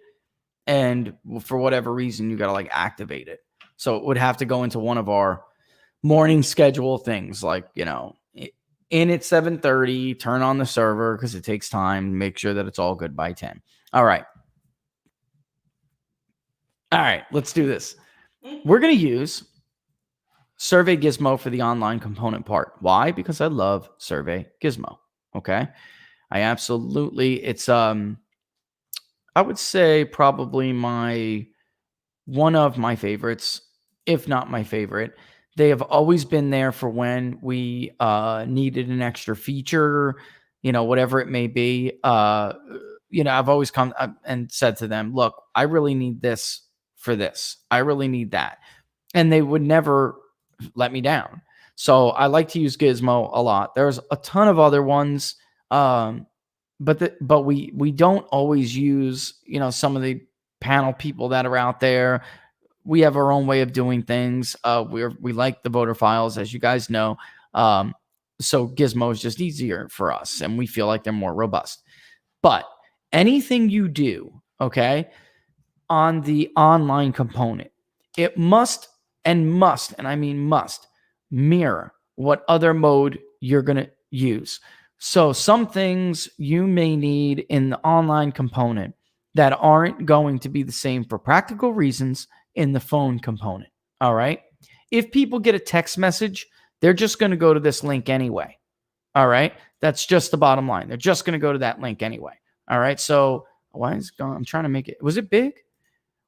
And for whatever reason, you got to like activate it. So it would have to go into one of our morning schedule things, like, in at 7:30, turn on the server because it takes time, make sure that it's all good by 10. All right, let's do this. We're going to use Survey Gizmo for the online component part. Why? Because I love Survey Gizmo. Okay. I absolutely, it's, I would say probably one of my favorites, if not my favorite. They have always been there for when we needed an extra feature, whatever it may be. I've always come and said to them, look, I really need this for this. I really need that. And they would never let me down. So I like to use Gizmo a lot. There's a ton of other ones. But we don't always use, some of the panel people that are out there. We have our own way of doing things. We like the voter files, as you guys know. So Gizmo is just easier for us, and we feel like they're more robust. But anything you do, okay, on the online component, it must, and I mean must, mirror what other mode you're going to use. So some things you may need in the online component that aren't going to be the same for practical reasons in the phone component. All right. If people get a text message, they're just going to go to this link anyway. All right. That's just the bottom line. They're just going to go to that link anyway. All right. So why is it gone? I'm trying to make it. Was it big?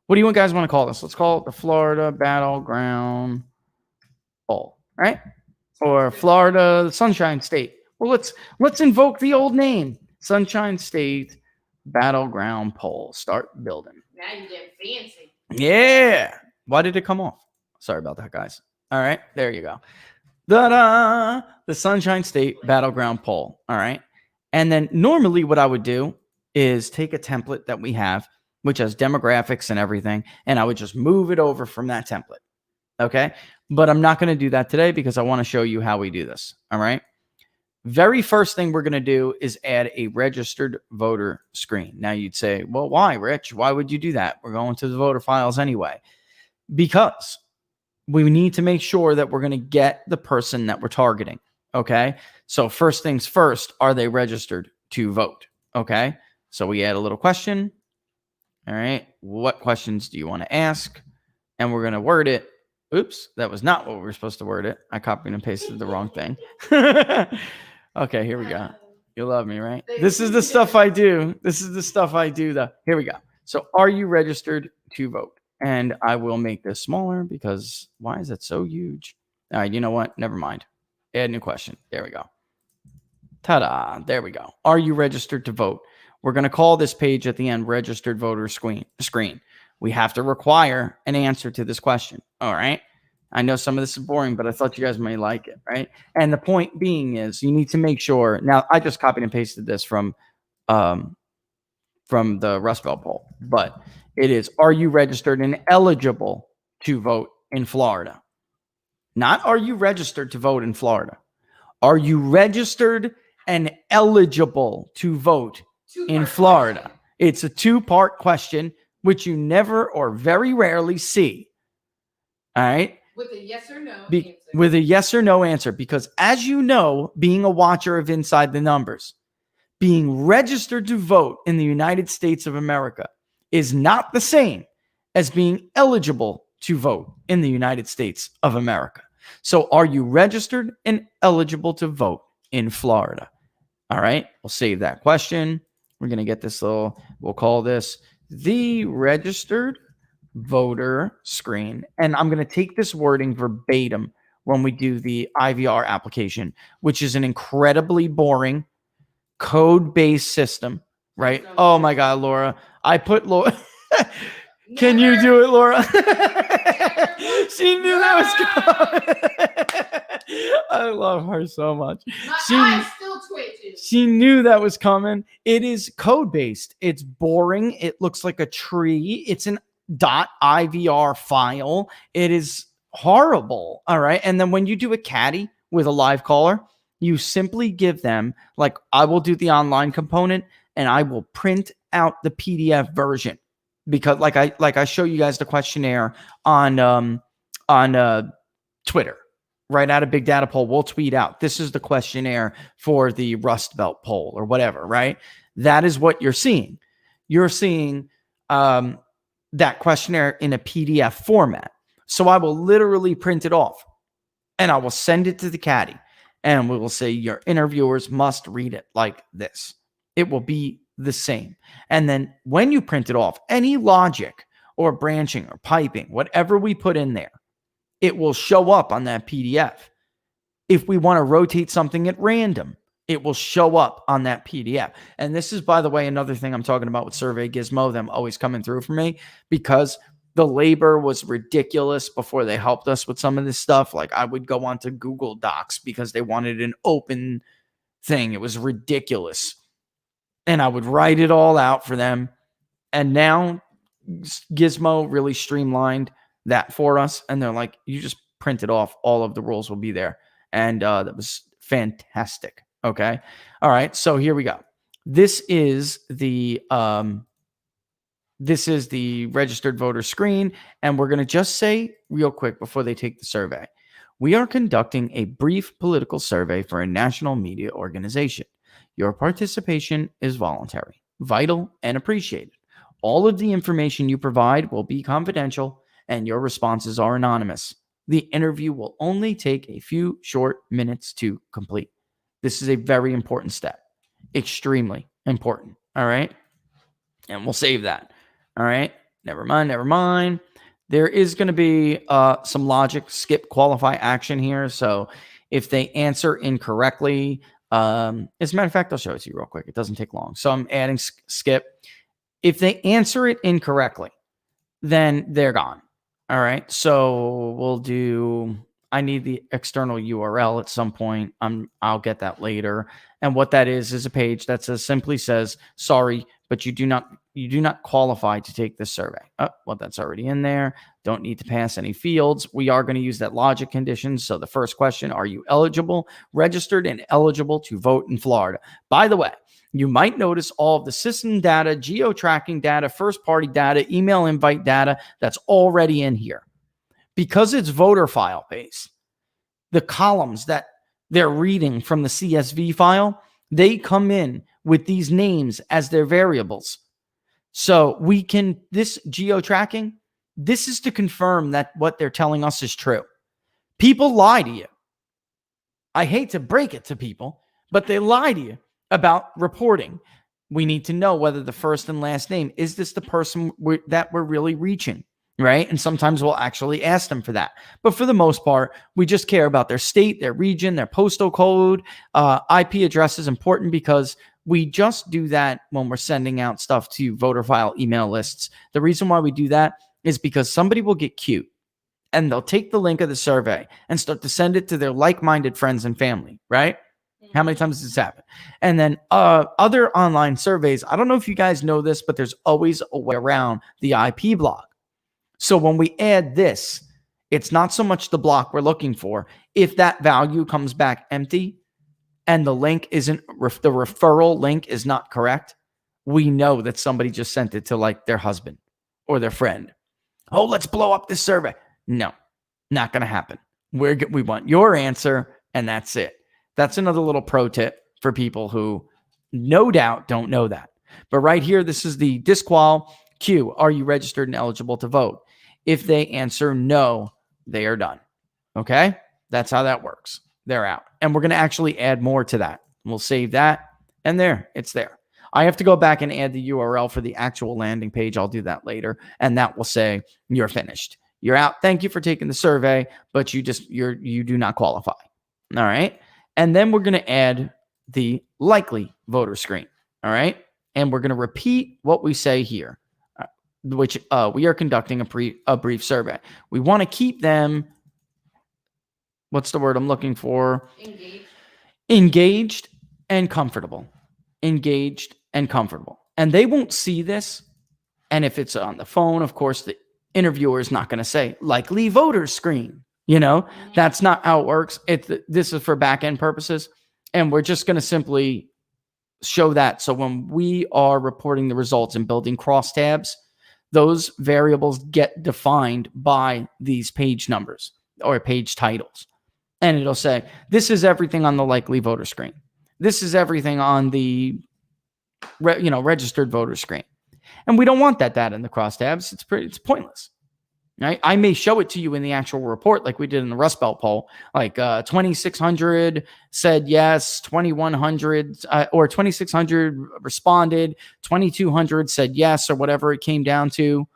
What do you guys want to call this? Let's call it the Florida Battleground Poll, right? Or Florida Sunshine State. Well, let's invoke the old name, Sunshine State Battleground Poll. Start building. Now you get fancy. Yeah. Why did it come off? Sorry about that, guys. All right, there you go. Da-da! The Sunshine State Battleground Poll. All right. And then normally what I would do is take a template that we have, which has demographics and everything, and I would just move it over from that template. Okay. But I'm not going to do that today because I want to show you how we do this. All right. Very first thing we're going to do is add a registered voter screen. Now you'd say, well, why, Rich? Why would you do that? We're going to the voter files anyway. Because we need to make sure that we're going to get the person that we're targeting. Okay. So first things first, are they registered to vote? Okay. So we add a little question. All right. What questions do you want to ask? And we're going to word it. Oops, that was not what we were supposed to word it. I copied and pasted the wrong thing. Okay, here we go. You love me, right? This is the stuff I do. Here we go. So are you registered to vote? And I will make this smaller because why is it so huge? All right, you know what? Never mind. Add new question. There we go. Ta-da. There we go. Are you registered to vote? We're going to call this page at the end registered voter screen. We have to require an answer to this question. All right. I know some of this is boring, but I thought you guys might like it, right? And the point being is you need to make sure. Now, I just copied and pasted this from the Rust Belt poll, but it is, are you registered and eligible to vote in Florida? Not are you registered to vote in Florida? Are you registered and eligible to vote in Florida? Question. It's a two-part question, which you never or very rarely see. All right? With a yes or no answer. With a yes or no answer. Because as you know, being a watcher of Inside the Numbers, being registered to vote in the United States of America is not the same as being eligible to vote in the United States of America. So are you registered and eligible to vote in Florida? All right, we'll save that question. We're going to get this we'll call this the registered voter screen. And I'm going to take this wording verbatim when we do the IVR application, which is an incredibly boring code-based system, right? Oh my God, Laura. I put Laura. Can you do it, Laura? She knew that was coming. I love her so much. My eyes still twitches. She knew that was coming. It is code-based. It's boring. It looks like a tree. It's an .ivr file. It is horrible. All right. And then when you do a caddy with a live caller, you simply give them, like, I will do the online component and I will print out the PDF version, because like I show you guys the questionnaire on Twitter, right out of Big Data Poll. We'll tweet out, this is the questionnaire for the Rust Belt poll or whatever, right? That is what you're seeing. You're seeing that questionnaire in a PDF format. So I will literally print it off and I will send it to the caddy. And we will say your interviewers must read it like this. It will be the same. And then when you print it off, any logic or branching or piping, whatever we put in there, it will show up on that PDF. If we want to rotate something at random, it will show up on that PDF. And this is, by the way, another thing I'm talking about with Survey Gizmo, them always coming through for me, because the labor was ridiculous before they helped us with some of this stuff. Like, I would go onto Google Docs because they wanted an open thing. It was ridiculous. And I would write it all out for them. And now Gizmo really streamlined that for us. And they're like, you just print it off. All of the rules will be there. And that was fantastic. Okay. All right. So here we go. This is the registered voter screen. And we're going to just say real quick before they take the survey, we are conducting a brief political survey for a national media organization. Your participation is voluntary, vital, and appreciated. All of the information you provide will be confidential and your responses are anonymous. The interview will only take a few short minutes to complete. This is a very important step. Extremely important. All right. And we'll save that. All right. Never mind. There is going to be some logic, skip, qualify action here. So if they answer incorrectly, as a matter of fact, I'll show it to you real quick. It doesn't take long. So I'm adding skip. If they answer it incorrectly, then they're gone. All right. So we'll do, I need the external URL at some point. I'll get that later. And what that is a page that simply says, sorry, but you do not qualify to take this survey. Oh, well, that's already in there. Don't need to pass any fields. We are going to use that logic condition. So the first question, are you eligible, registered, and eligible to vote in Florida? By the way, you might notice all of the system data, geo-tracking data, first-party data, email invite data that's already in here. Because it's voter file based, the columns that they're reading from the CSV file, they come in with these names as their variables. So we can, this geo-tracking, this is to confirm that what they're telling us is true. People lie to you. I hate to break it to people, but they lie to you about reporting. We need to know whether the first and last name, is this the person that we're really reaching, right? And sometimes we'll actually ask them for that. But for the most part, we just care about their state, their region, their postal code. IP address is important because we just do that when we're sending out stuff to voter file email lists. The reason why we do that is because somebody will get cute and they'll take the link of the survey and start to send it to their like-minded friends and family, right? How many times does this happen? And then other online surveys, I don't know if you guys know this, but there's always a way around the IP block. So when we add this, it's not so much the block we're looking for. If that value comes back empty and the link isn't, the referral link is not correct, we know that somebody just sent it to like their husband or their friend. Oh, let's blow up this survey. No, not going to happen. We want your answer, and that's it. That's another little pro tip for people who no doubt don't know that. But right here, this is the disqual Q. Are you registered and eligible to vote? If they answer no, they are done. Okay? That's how that works. They're out. And we're going to actually add more to that. We'll save that. And there, it's there. I have to go back and add the URL for the actual landing page. I'll do that later. And that will say you're finished. You're out. Thank you for taking the survey, but you do not qualify. All right. And then we're going to add the likely voter screen. All right. And we're going to repeat what we say here, which we are conducting a brief survey. We want to keep them, what's the word I'm looking for? Engaged and comfortable. Engaged and comfortable. And they won't see this. And if it's on the phone, of course, the interviewer is not going to say likely voter screen. You know, that's not how it works. This is for back-end purposes. And we're just going to simply show that. So when we are reporting the results and building crosstabs, those variables get defined by these page numbers or page titles. And it'll say, this is everything on the likely voter screen. This is everything on the registered voter screen. And we don't want that data in the crosstabs. It's pointless. Right? I may show it to you in the actual report like we did in the Rust Belt poll. Like 2,600 said yes, 2,100 or 2,600 responded, 2,200 said yes, or whatever it came down to.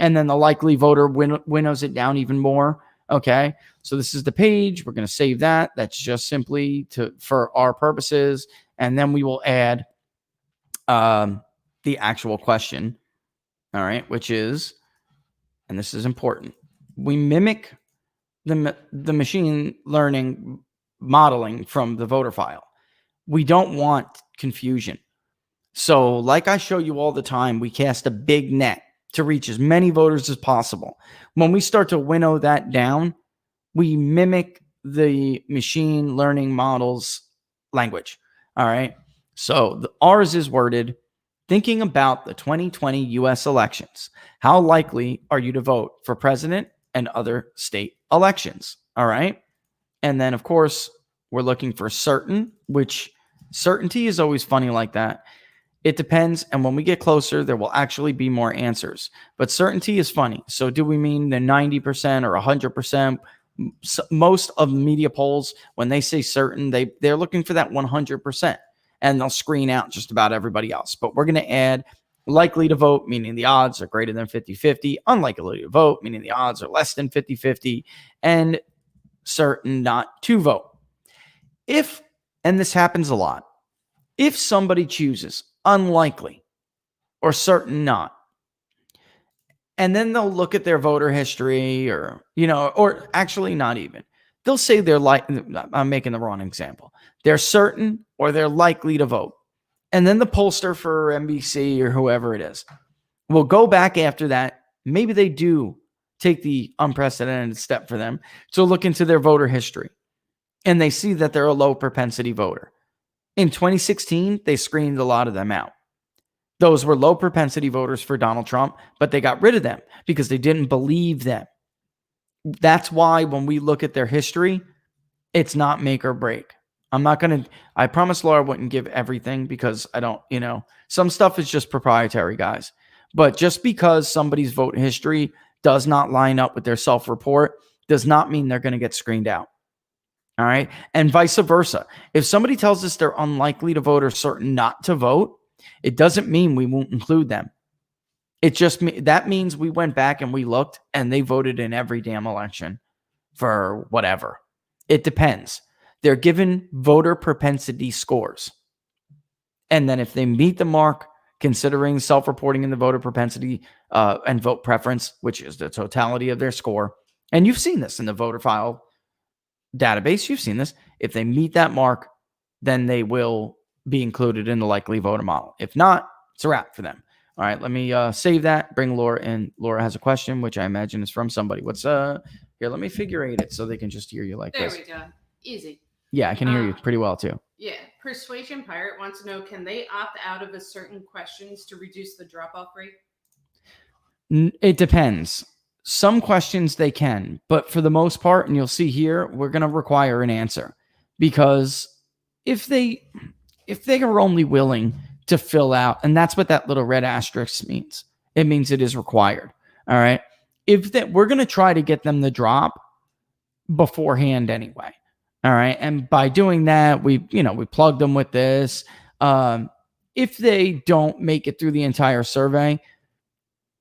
And then the likely voter winnows it down even more. Okay, so this is the page. We're going to save that. That's just simply for our purposes. And then we will add the actual question. All right, which is, and this is important, we mimic the machine learning modeling from the voter file. We don't want confusion. So like I show you all the time, we cast a big net to reach as many voters as possible. When we start to winnow that down, we mimic the machine learning model's language. All right. So ours is worded, thinking about the 2020 U.S. elections, how likely are you to vote for president and other state elections? All right. And then, of course, we're looking for certain, which certainty is always funny like that. It depends. And when we get closer, there will actually be more answers. But certainty is funny. So do we mean the 90% or 100%? Most of the media polls, when they say certain, they're looking for that 100%. And they'll screen out just about everybody else. But we're going to add likely to vote, meaning the odds are greater than 50-50, unlikely to vote, meaning the odds are less than 50-50, and certain not to vote. If, and this happens a lot, if somebody chooses unlikely or certain not, and then they'll look at their voter history or actually not even, they'll say they're I'm making the wrong example. They're certain or they're likely to vote. And then the pollster for NBC or whoever it is will go back after that. Maybe they do take the unprecedented step for them to look into their voter history. And they see that they're a low propensity voter. In 2016, they screened a lot of them out. Those were low propensity voters for Donald Trump, but they got rid of them because they didn't believe them. That's why when we look at their history, it's not make or break. I promised Laura I wouldn't give everything because I don't, some stuff is just proprietary, guys. But just because somebody's vote history does not line up with their self-report does not mean they're going to get screened out. All right. And vice versa. If somebody tells us they're unlikely to vote or certain not to vote, it doesn't mean we won't include them. It just that means we went back and we looked and they voted in every damn election for whatever. It depends. They're given voter propensity scores. And then if they meet the mark, considering self-reporting in the voter propensity and vote preference, which is the totality of their score, And you've seen this in the voter file database. You've seen this. If they meet that mark, then they will be included in the likely voter model. If not, it's a wrap for them. All right, let me save that, bring Laura in. Laura has a question, which I imagine is from somebody. What's here, let me figure it so they can just hear you like there this. we go. Easy. Yeah, I can hear you pretty well too. Yeah. Persuasion Pirate wants to know, can they opt out of a certain questions to reduce the drop-off rate? It depends. Some questions they can, but for the most part, and you'll see here, we're going to require an answer, because if they are only willing to fill out, and that's what that little red asterisk means. It means it is required. All right. If that, we're going to try to get them to drop beforehand anyway. All right. And by doing that, we plug them with this. If they don't make it through the entire survey,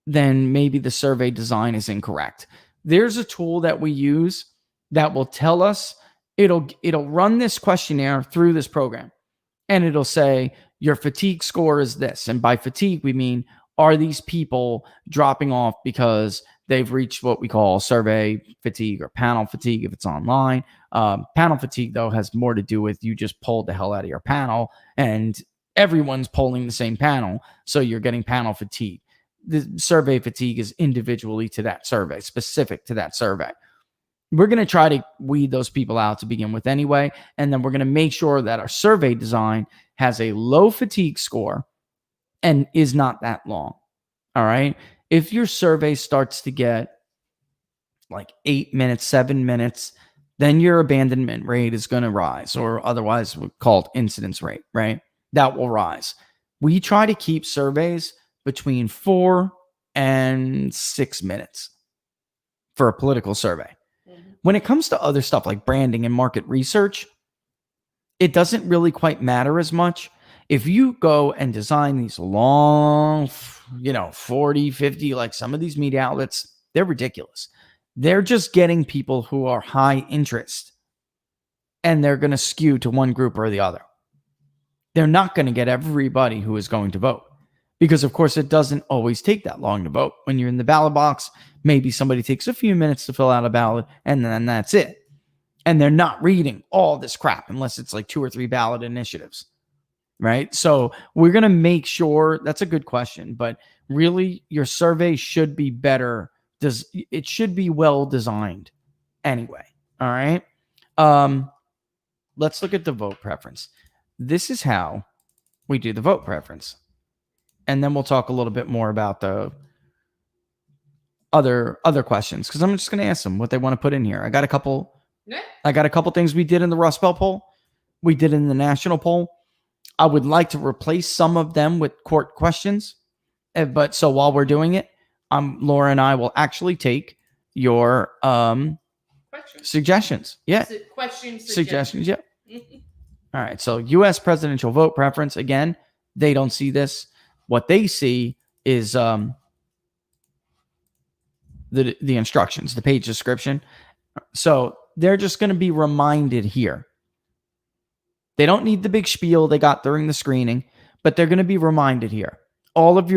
then maybe the survey design is incorrect. There's a tool that we use that will tell us, it'll run this questionnaire through this program, and it'll say your fatigue score is this. And by fatigue, we mean, are these people dropping off because they've reached what we call survey fatigue or panel fatigue if it's online. Panel fatigue, though, has more to do with you just pulled the hell out of your panel and everyone's polling the same panel, so you're getting panel fatigue. The survey fatigue is individually to that survey, specific to that survey. We're going to try to weed those people out to begin with anyway, and then we're going to make sure that our survey design has a low fatigue score and is not that long. All right. If your survey starts to get like 8 minutes, 7 minutes, then your abandonment rate is going to rise, or otherwise we call it incidence rate, right? That will rise. We try to keep surveys between 4 and 6 minutes for a political survey. When it comes to other stuff like branding and market research, it doesn't really quite matter as much. If you go and design these long, 40, 50, like some of these media outlets, they're ridiculous. They're just getting people who are high interest, and they're going to skew to one group or the other. They're not going to get everybody who is going to vote, because, of course, it doesn't always take that long to vote. When you're in the ballot box, maybe somebody takes a few minutes to fill out a ballot, and then that's it. And they're not reading all this crap unless it's like 2 or 3 ballot initiatives, right? So we're going to make sure, that's a good question, but really your survey should be better. It should be well designed anyway. All right. Let's look at the vote preference. This is how we do the vote preference. And then we'll talk a little bit more about the other questions, because I'm just going to ask them what they want to put in here. I got a couple things we did in the Rust Belt poll. We did in the national poll. I would like to replace some of them with court questions. But so while we're doing it, Laura and I will actually take your suggestions. Yeah. Suggestions. Yeah. All right. So U.S. presidential vote preference. Again, they don't see this. What they see is the instructions, the page description. So they're just going to be reminded here. They don't need the big spiel they got during the screening, but they're going to be reminded here. All of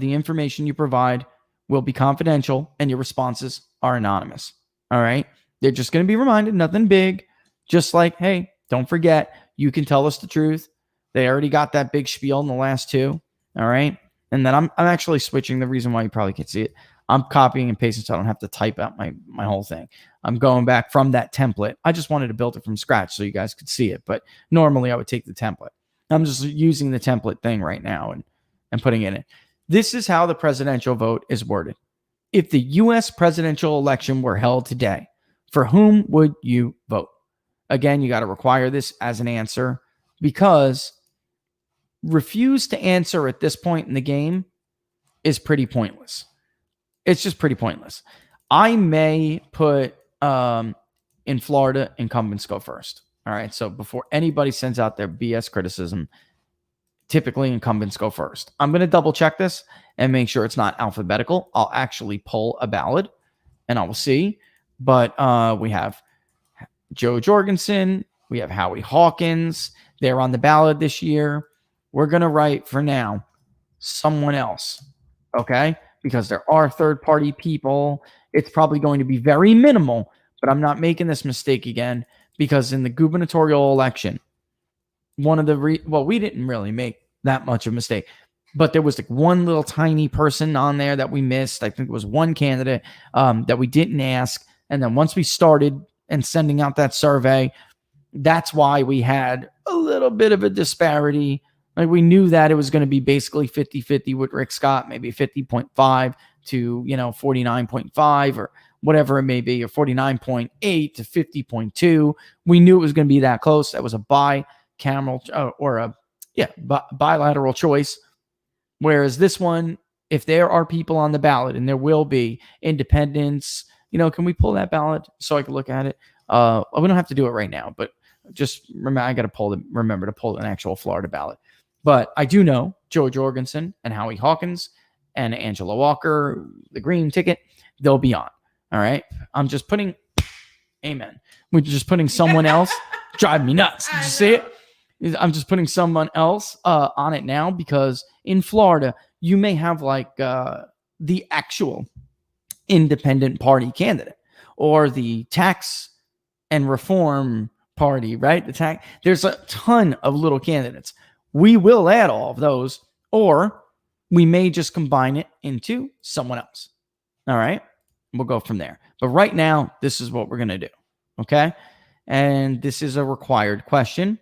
the information you provide will be confidential, and your responses are anonymous. All right. They're just going to be reminded, nothing big. Just like, hey, don't forget, you can tell us the truth. They already got that big spiel in the last 2. All right. And then I'm actually switching. The reason why you probably can't see it, I'm copying and pasting so I don't have to type out my whole thing. I'm going back from that template. I just wanted to build it from scratch so you guys could see it. But normally I would take the template. I'm just using the template thing right now and putting it in. This is how the presidential vote is worded. If the U.S. presidential election were held today, for whom would you vote? Again, you got to require this as an answer, because refuse to answer at this point in the game is pretty pointless. It's just pretty pointless. I may put in Florida, incumbents go first. All right. So before anybody sends out their BS criticism, typically incumbents go first. I'm going to double check this and make sure it's not alphabetical. I'll actually pull a ballot and I will see. But we have Joe Jorgensen. We have Howie Hawkins. They're on the ballot this year. We're going to write for now someone else. Okay. because there are third-party people. It's probably going to be very minimal, but I'm not making this mistake again because in the gubernatorial election, one of the we didn't really make that much of a mistake, but there was like one little tiny person on there that we missed. I think it was one candidate that we didn't ask. And then once we started and sending out that survey, that's why we had a little bit of a disparity. Like we knew that it was going to be basically 50-50 with Rick Scott, maybe 50.5 to, 49.5 or whatever it may be, or 49.8 to 50.2. We knew it was going to be that close. That was a bilateral choice. Whereas this one, if there are people on the ballot, and there will be independents, can we pull that ballot so I can look at it? We don't have to do it right now, but just remember, I got to remember to pull an actual Florida ballot. But I do know Joe Jorgensen and Howie Hawkins and Angela Walker, the green ticket, they'll be on. All right. I'm just putting, amen. We're just putting someone else, drive me nuts. Did you see it? I'm just putting someone else on it now because in Florida, you may have like the actual independent party candidate or the tax and reform party, right? There's a ton of little candidates. We will add all of those, or we may just combine it into someone else. All right. We'll go from there. But right now, this is what we're going to do. Okay. And this is a required question.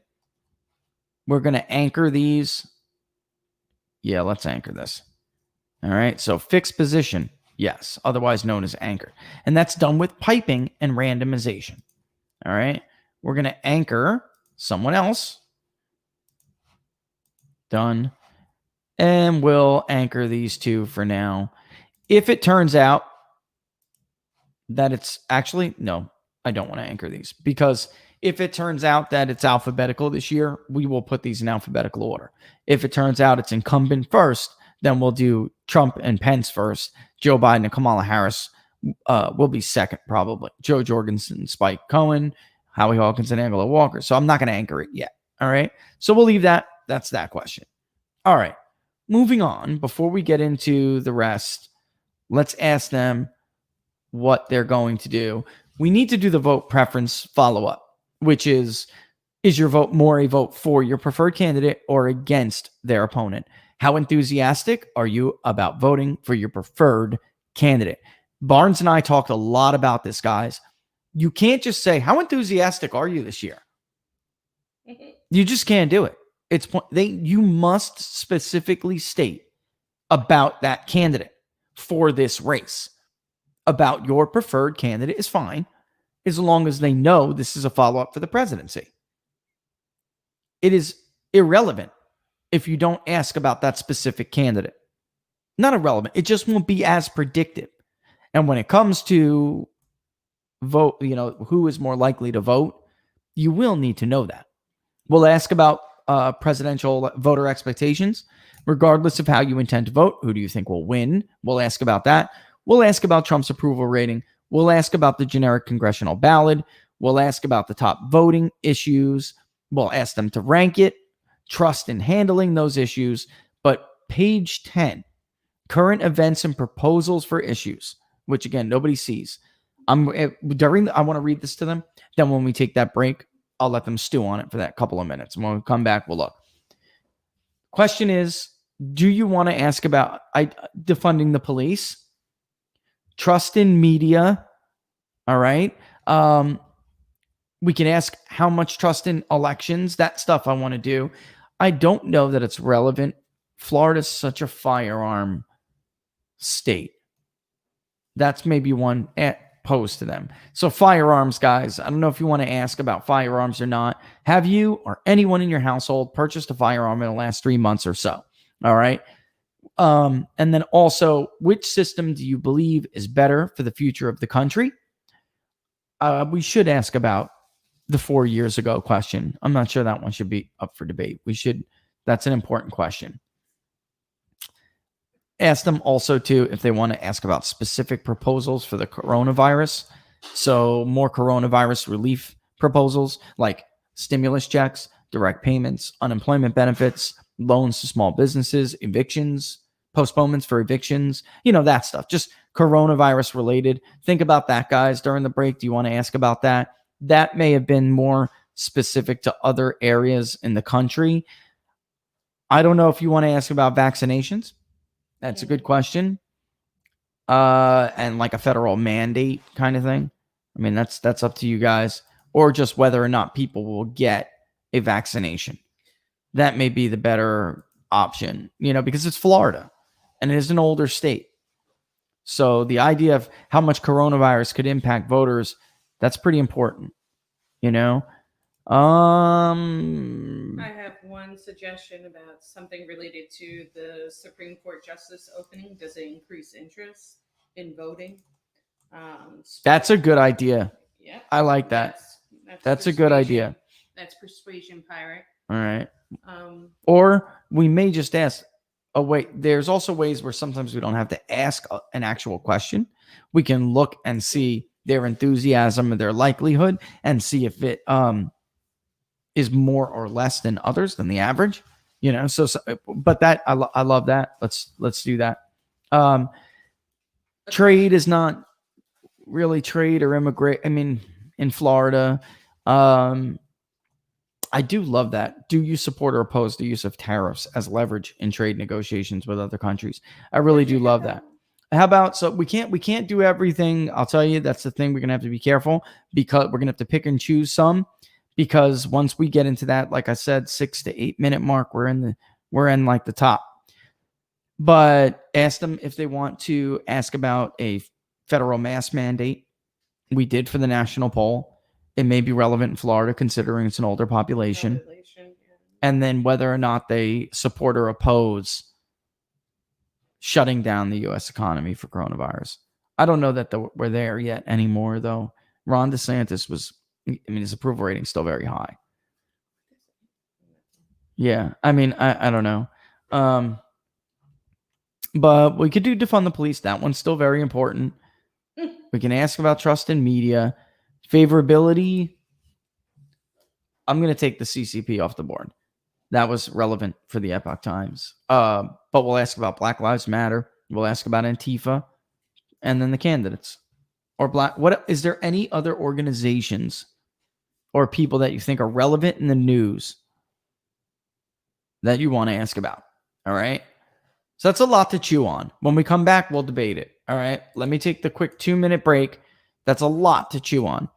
We're going to anchor these. Yeah, let's anchor this. All right. So fixed position. Yes. Otherwise known as anchor. And that's done with piping and randomization. All right. We're going to anchor someone else. Done. And we'll anchor these two for now. If it turns out that it's actually, no, I don't want to anchor these because if it turns out that it's alphabetical this year, we will put these in alphabetical order. If it turns out it's incumbent first, then we'll do Trump and Pence first. Joe Biden and Kamala Harris will be second, probably. Joe Jorgensen, Spike Cohen, Howie Hawkins, and Angela Walker. So I'm not going to anchor it yet. All right. So we'll leave that. That's that question. All right. Moving on. Before we get into the rest, let's ask them what they're going to do. We need to do the vote preference follow-up, which is your vote more a vote for your preferred candidate or against their opponent? How enthusiastic are you about voting for your preferred candidate? Barnes and I talked a lot about this, guys. You can't just say, how enthusiastic are you this year? You just can't do it. You must specifically state about that candidate for this race. About your preferred candidate is fine, as long as they know this is a follow-up for the presidency. It is irrelevant if you don't ask about that specific candidate. Not irrelevant. It just won't be as predictive. And when it comes to vote, who is more likely to vote, you will need to know that. We'll ask about presidential voter expectations, regardless of how you intend to vote. Who do you think will win? We'll ask about that. We'll ask about Trump's approval rating. We'll ask about the generic congressional ballot. We'll ask about the top voting issues. We'll ask them to rank it, trust in handling those issues. But page 10, current events and proposals for issues, which again, nobody sees. I want to read this to them. Then when we take that break, I'll let them stew on it for that couple of minutes. And when we come back, we'll look. Question is, do you want to ask about defunding the police? Trust in media. All right. We can ask how much trust in elections. That stuff I want to do. I don't know that it's relevant. Florida's such a firearm state. That's maybe one pose to them. So firearms, guys, I don't know if you want to ask about firearms or not. Have you or anyone in your household purchased a firearm in the last 3 months or so? All right. And then also, which system do you believe is better for the future of the country? We should ask about the 4 years ago question. I'm not sure that one should be up for debate. That's an important question. Ask them also too if they want to ask about specific proposals for the coronavirus. So more coronavirus relief proposals like stimulus checks, direct payments, unemployment benefits, loans to small businesses, evictions, postponements for evictions, that stuff, just coronavirus related. Think about that, guys, during the break. Do you want to ask about that? That may have been more specific to other areas in the country. I don't know if you want to ask about vaccinations. That's a good question. And like a federal mandate kind of thing. I mean, that's up to you guys, or just whether or not people will get a vaccination. That may be the better option, because it's Florida and it is an older state. So the idea of how much coronavirus could impact voters, that's pretty important, I have one suggestion about something related to the Supreme Court justice opening. Does it increase interest in voting? That's a good idea. Yeah, I like that. That's a good idea. That's persuasion, pirate. All right. Or we may just ask. Oh, wait. There's also ways where sometimes we don't have to ask an actual question. We can look and see their enthusiasm or their likelihood and see if it is more or less than others, than the average. So but that I love that. Let's do that. Trade is not really trade or immigrate. I mean, in Florida, I do love that. Do you support or oppose the use of tariffs as leverage in trade negotiations with other countries? I really do love that. How about, so we can't do everything. I'll tell you, that's the thing. We're going to have to be careful, because we're going to have to pick and choose some, because once we get into that, like I said, 6 to 8 minute mark, we're in like the top. But ask them if they want to ask about a federal mask mandate. We did for the national poll. It may be relevant in Florida, considering it's an older population. Yeah. And then whether or not they support or oppose shutting down the U.S. economy for coronavirus. I don't know that we're there yet anymore, though. Ron DeSantis his approval rating is still very high. Yeah, I don't know. But we could do defund the police. That one's still very important. We can ask about trust in media. Favorability, I'm going to take the CCP off the board. That was relevant for the Epoch Times. But we'll ask about Black Lives Matter. We'll ask about Antifa. And then the candidates. What is there any other organizations or people that you think are relevant in the news that you want to ask about? All right. So that's a lot to chew on. When we come back, we'll debate it. All right. Let me take the quick 2-minute break. That's a lot to chew on.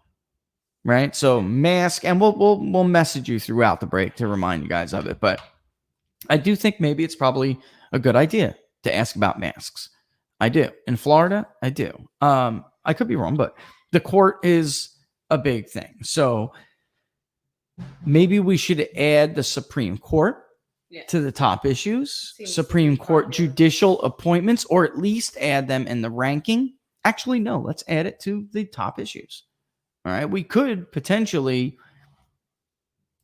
Right. So mask, and we'll message you throughout the break to remind you guys of it. But I do think maybe it's probably a good idea to ask about masks. I do. In Florida, I do. I could be wrong, but the court is a big thing. So maybe we should add the Supreme Court to the top issues. Supreme Court judicial appointments, or at least add them in the ranking. Actually, no, let's add it to the top issues. All right. We could potentially.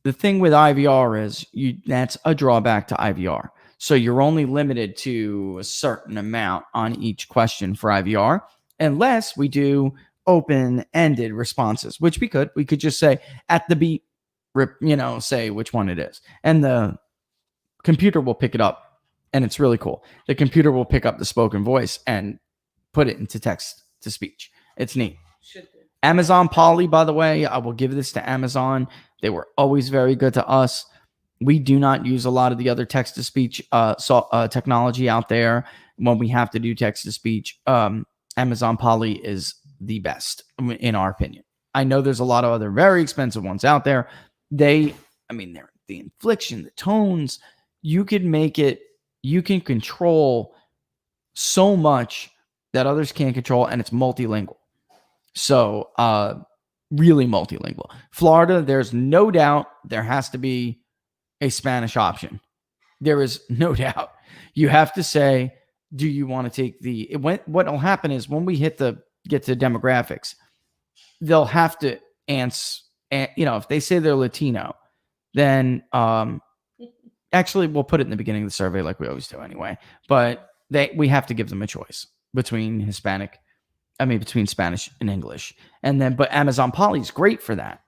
The thing with IVR is that's a drawback to IVR. So you're only limited to a certain amount on each question for IVR, unless we do open-ended responses, which we could. We could just say at the beep, say which one it is. And the computer will pick it up. And it's really cool. The computer will pick up the spoken voice and put it into text to speech. It's neat. Should be. Amazon Polly, by the way, I will give this to Amazon. They were always very good to us. We do not use a lot of the other text-to-speech technology out there. When we have to do text-to-speech, Amazon Polly is the best, in our opinion. I know there's a lot of other very expensive ones out there. They're the inflection, the tones. You can make it, you can control so much that others can't control, and it's multilingual. So, really multilingual. Florida, there's no doubt there has to be a Spanish option. There is no doubt. You have to say, do you want to take what will happen is when we get to demographics, they'll have to answer, if they say they're Latino, then, actually we'll put it in the beginning of the survey like we always do anyway, but we have to give them a choice between between Spanish and English. But Amazon Polly is great for that.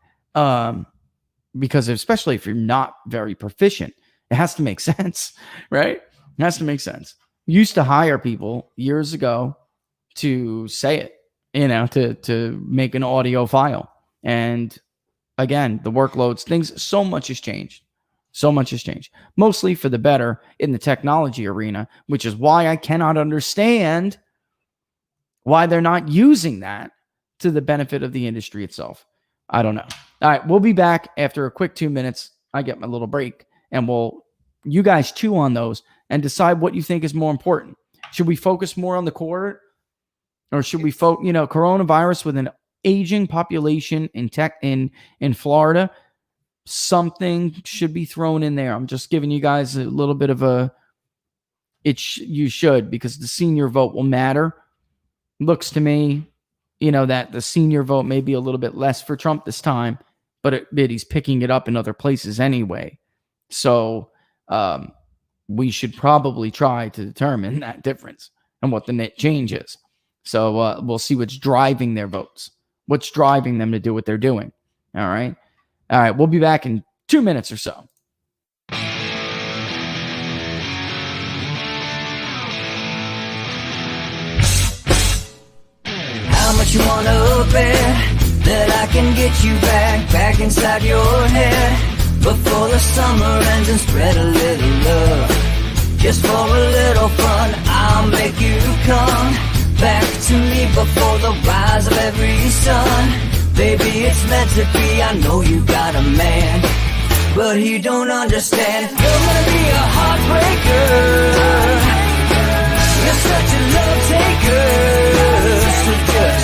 Because especially if you're not very proficient, it has to make sense, right? It has to make sense. used to hire people years ago to say it, to make an audio file. And again, the workloads, things, so much has changed. So much has changed, mostly for the better in the technology arena, which is why I cannot understand why they're not using that to the benefit of the industry itself. I don't know. All right, we'll be back after a quick 2 minutes. I get my little break, and you guys chew on those and decide what you think is more important. Should we focus more on the core, or should we focus, coronavirus with an aging population in Florida? Something should be thrown in there. I'm just giving you guys a little bit of you should, because the senior vote will matter. Looks to me, that the senior vote may be a little bit less for Trump this time, but he's picking it up in other places anyway. So we should probably try to determine that difference and what the net change is. So we'll see what's driving their votes, what's driving them to do what they're doing. All right. We'll be back in 2 minutes or so. How much you wanna bet that I can get you back inside your head before the summer ends, and spread a little love. Just for a little fun, I'll make you come back to me before the rise of every sun. Baby, it's meant to be. I know you got a man, but he don't understand. You're gonna be a heartbreaker. You're such a love taker. So just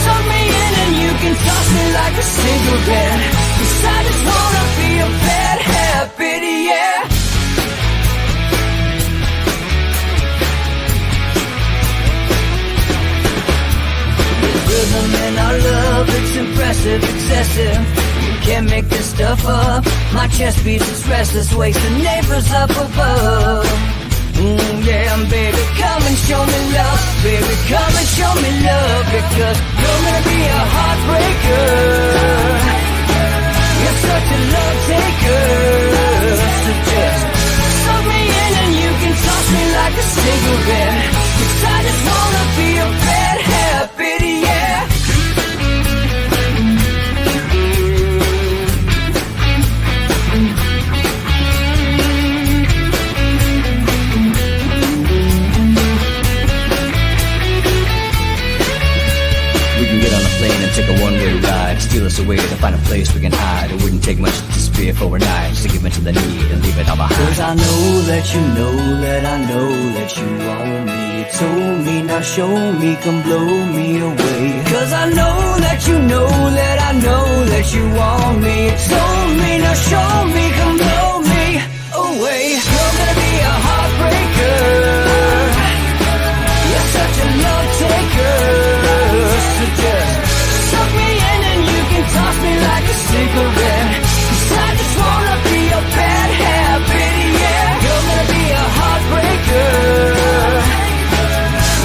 suck me in and you can toss me like a cigarette. 'Cause I just wanna be a bad habit, yeah. Rhythm in our love, it's impressive, excessive. You can't make this stuff up. My chest beats, it's restless, wakes the neighbors up above. Yeah, baby, come and show me love. Baby, come and show me love. Because you're gonna be a heartbreaker. You're such a love taker. So just suck me in and you can toss me like a cigarette. 'Cause I just wanna be a bad habit, yeah. We can get on a plane and take a one-way ride, steal us away to find a place we can hide. It wouldn't take much to spear for a night, just to give in to the need and leave it all behind. 'Cause I know that you know that I know that you want me. You told me, now show me, come blow me away. 'Cause I know that you know that I know that you want me. You told me, now show me, come blow me away. You're gonna be a heartbreaker. You're such a love taker. So just suck me in and you can toss me like a cigarette. 'Cause I just wanna be a bad habit, yeah. You're gonna be a heartbreaker.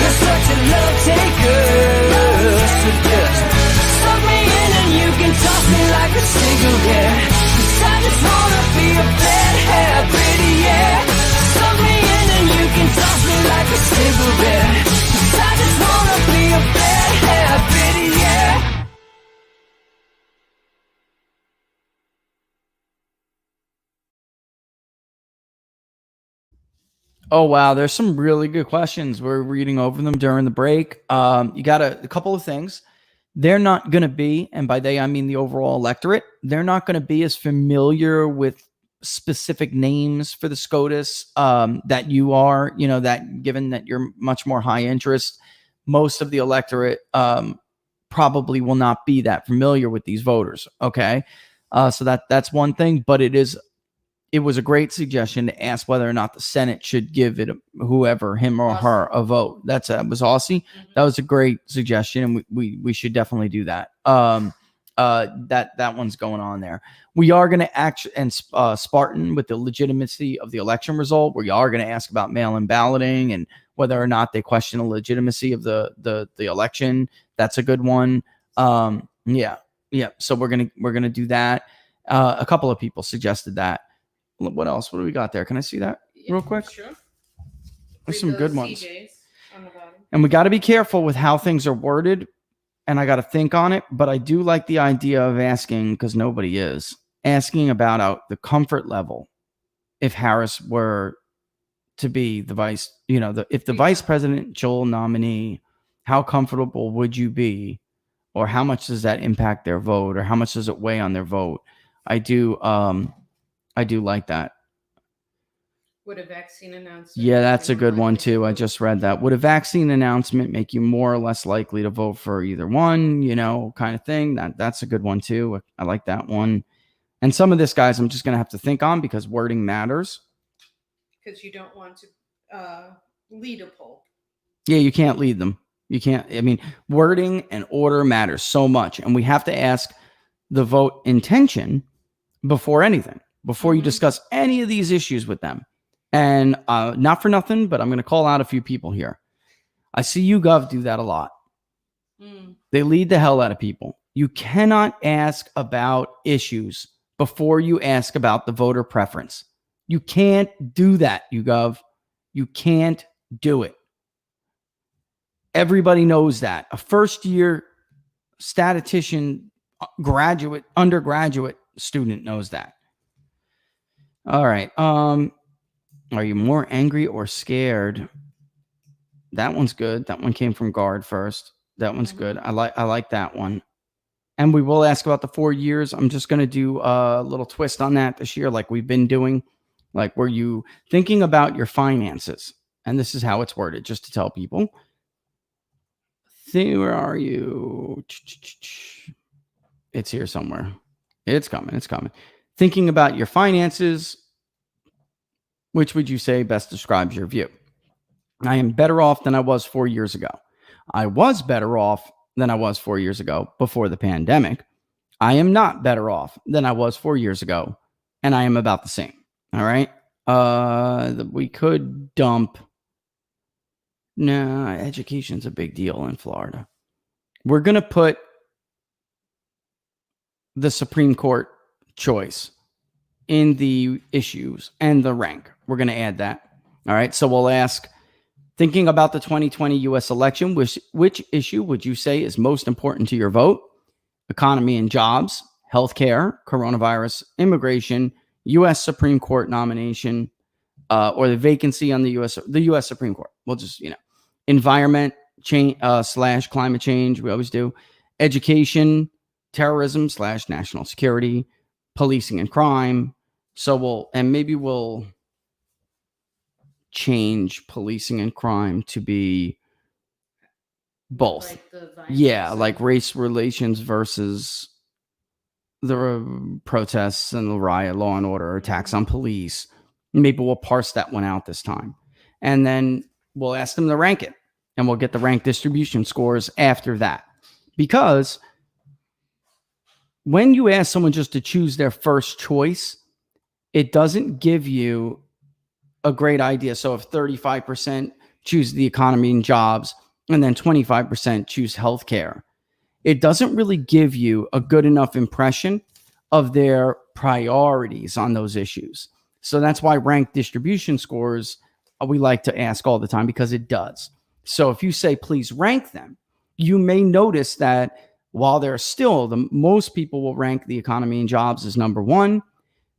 You're such a love taker. So just suck me in and you can toss me like a cigarette. 'Cause I just wanna be a bad habit, yeah. Suck me in and you can toss me like a cigarette. 'Cause I just wanna be a bad habit, yeah. Oh, wow. There's some really good questions. We're reading over them during the break. You got a couple of things. They're not going to be, and by they, I mean the overall electorate, they're not going to be as familiar with specific names for the SCOTUS that you are, that given that you're much more high interest, most of the electorate probably will not be that familiar with these voters. Okay. So that's one thing, but it was a great suggestion to ask whether or not the Senate should give it whoever, him or her, a vote. That was Aussie. That was a great suggestion, and we should definitely do that. That one's going on there. We are going to act and Spartan with the legitimacy of the election result. We are going to ask about mail-in balloting and whether or not they question the legitimacy of the election. That's a good one. Yeah. So we're gonna do that. A couple of people suggested that. What else? What do we got there? Can I see that real quick? Sure. There's some Read good those ones. CJs on the bottom. And we got to be careful with how things are worded. And I got to think on it. But I do like the idea of asking, because nobody is, asking about the comfort level if Harris were to be the vice, if the vice presidential nominee, how comfortable would you be? Or how much does that impact their vote? Or how much does it weigh on their vote? I do like that. Would a vaccine announcement? Yeah, that's a make you good more one likely to too. I vote? just read that. Would a vaccine announcement make you more or less likely to vote for either one, kind of thing? That's a good one too. I like that one. And some of this, guys, I'm just going to have to think on because wording matters. Because you don't want to lead a poll. Yeah, you can't lead them. You can't. I mean, wording and order matters so much. And we have to ask the vote intention before anything, before you discuss any of these issues with them. And not for nothing, but I'm going to call out a few people here. I see YouGov do that a lot. They lead the hell out of people. You cannot ask about issues before you ask about the voter preference. You can't do that, YouGov. You can't do it. Everybody knows that. A first-year statistician, undergraduate student knows that. All right. Are you more angry or scared? That one's good. That one came from Guard first. That one's good. I like that one. And we will ask about the 4 years. I'm just going to do a little twist on that this year, like we've been doing. Like, were you thinking about your finances? And this is how it's worded, just to tell people. Where are you? It's here somewhere. It's coming. It's coming. Thinking about your finances. Which would you say best describes your view? I am better off than I was 4 years ago. I was better off than I was 4 years ago before the pandemic. I am not better off than I was 4 years ago, and I am about the same. All right. We could dump. No, education's a big deal in Florida. We're going to put the Supreme Court choice in the issues and the rank. We're going to add that. All right. So we'll ask, thinking about the 2020 U.S. election, which issue would you say is most important to your vote? Economy and jobs, healthcare, coronavirus, immigration, U.S. Supreme Court nomination, or the vacancy on the U.S. Supreme Court. We'll just, environment change / climate change. We always do. Education, terrorism / national security, policing and crime. So maybe we'll change policing and crime to be both. Like the Yeah, like race relations versus the protests and the riot, law and order, attacks on police. Maybe we'll parse that one out this time. And then we'll ask them to rank it. And we'll get the rank distribution scores after that. Because when you ask someone just to choose their first choice, it doesn't give you a great idea. So if 35% choose the economy and jobs, and then 25% choose healthcare, it doesn't really give you a good enough impression of their priorities on those issues. So that's why rank distribution scores we like to ask all the time, because it does. So if you say, please rank them, you may notice that while they're still, most people will rank the economy and jobs as number one,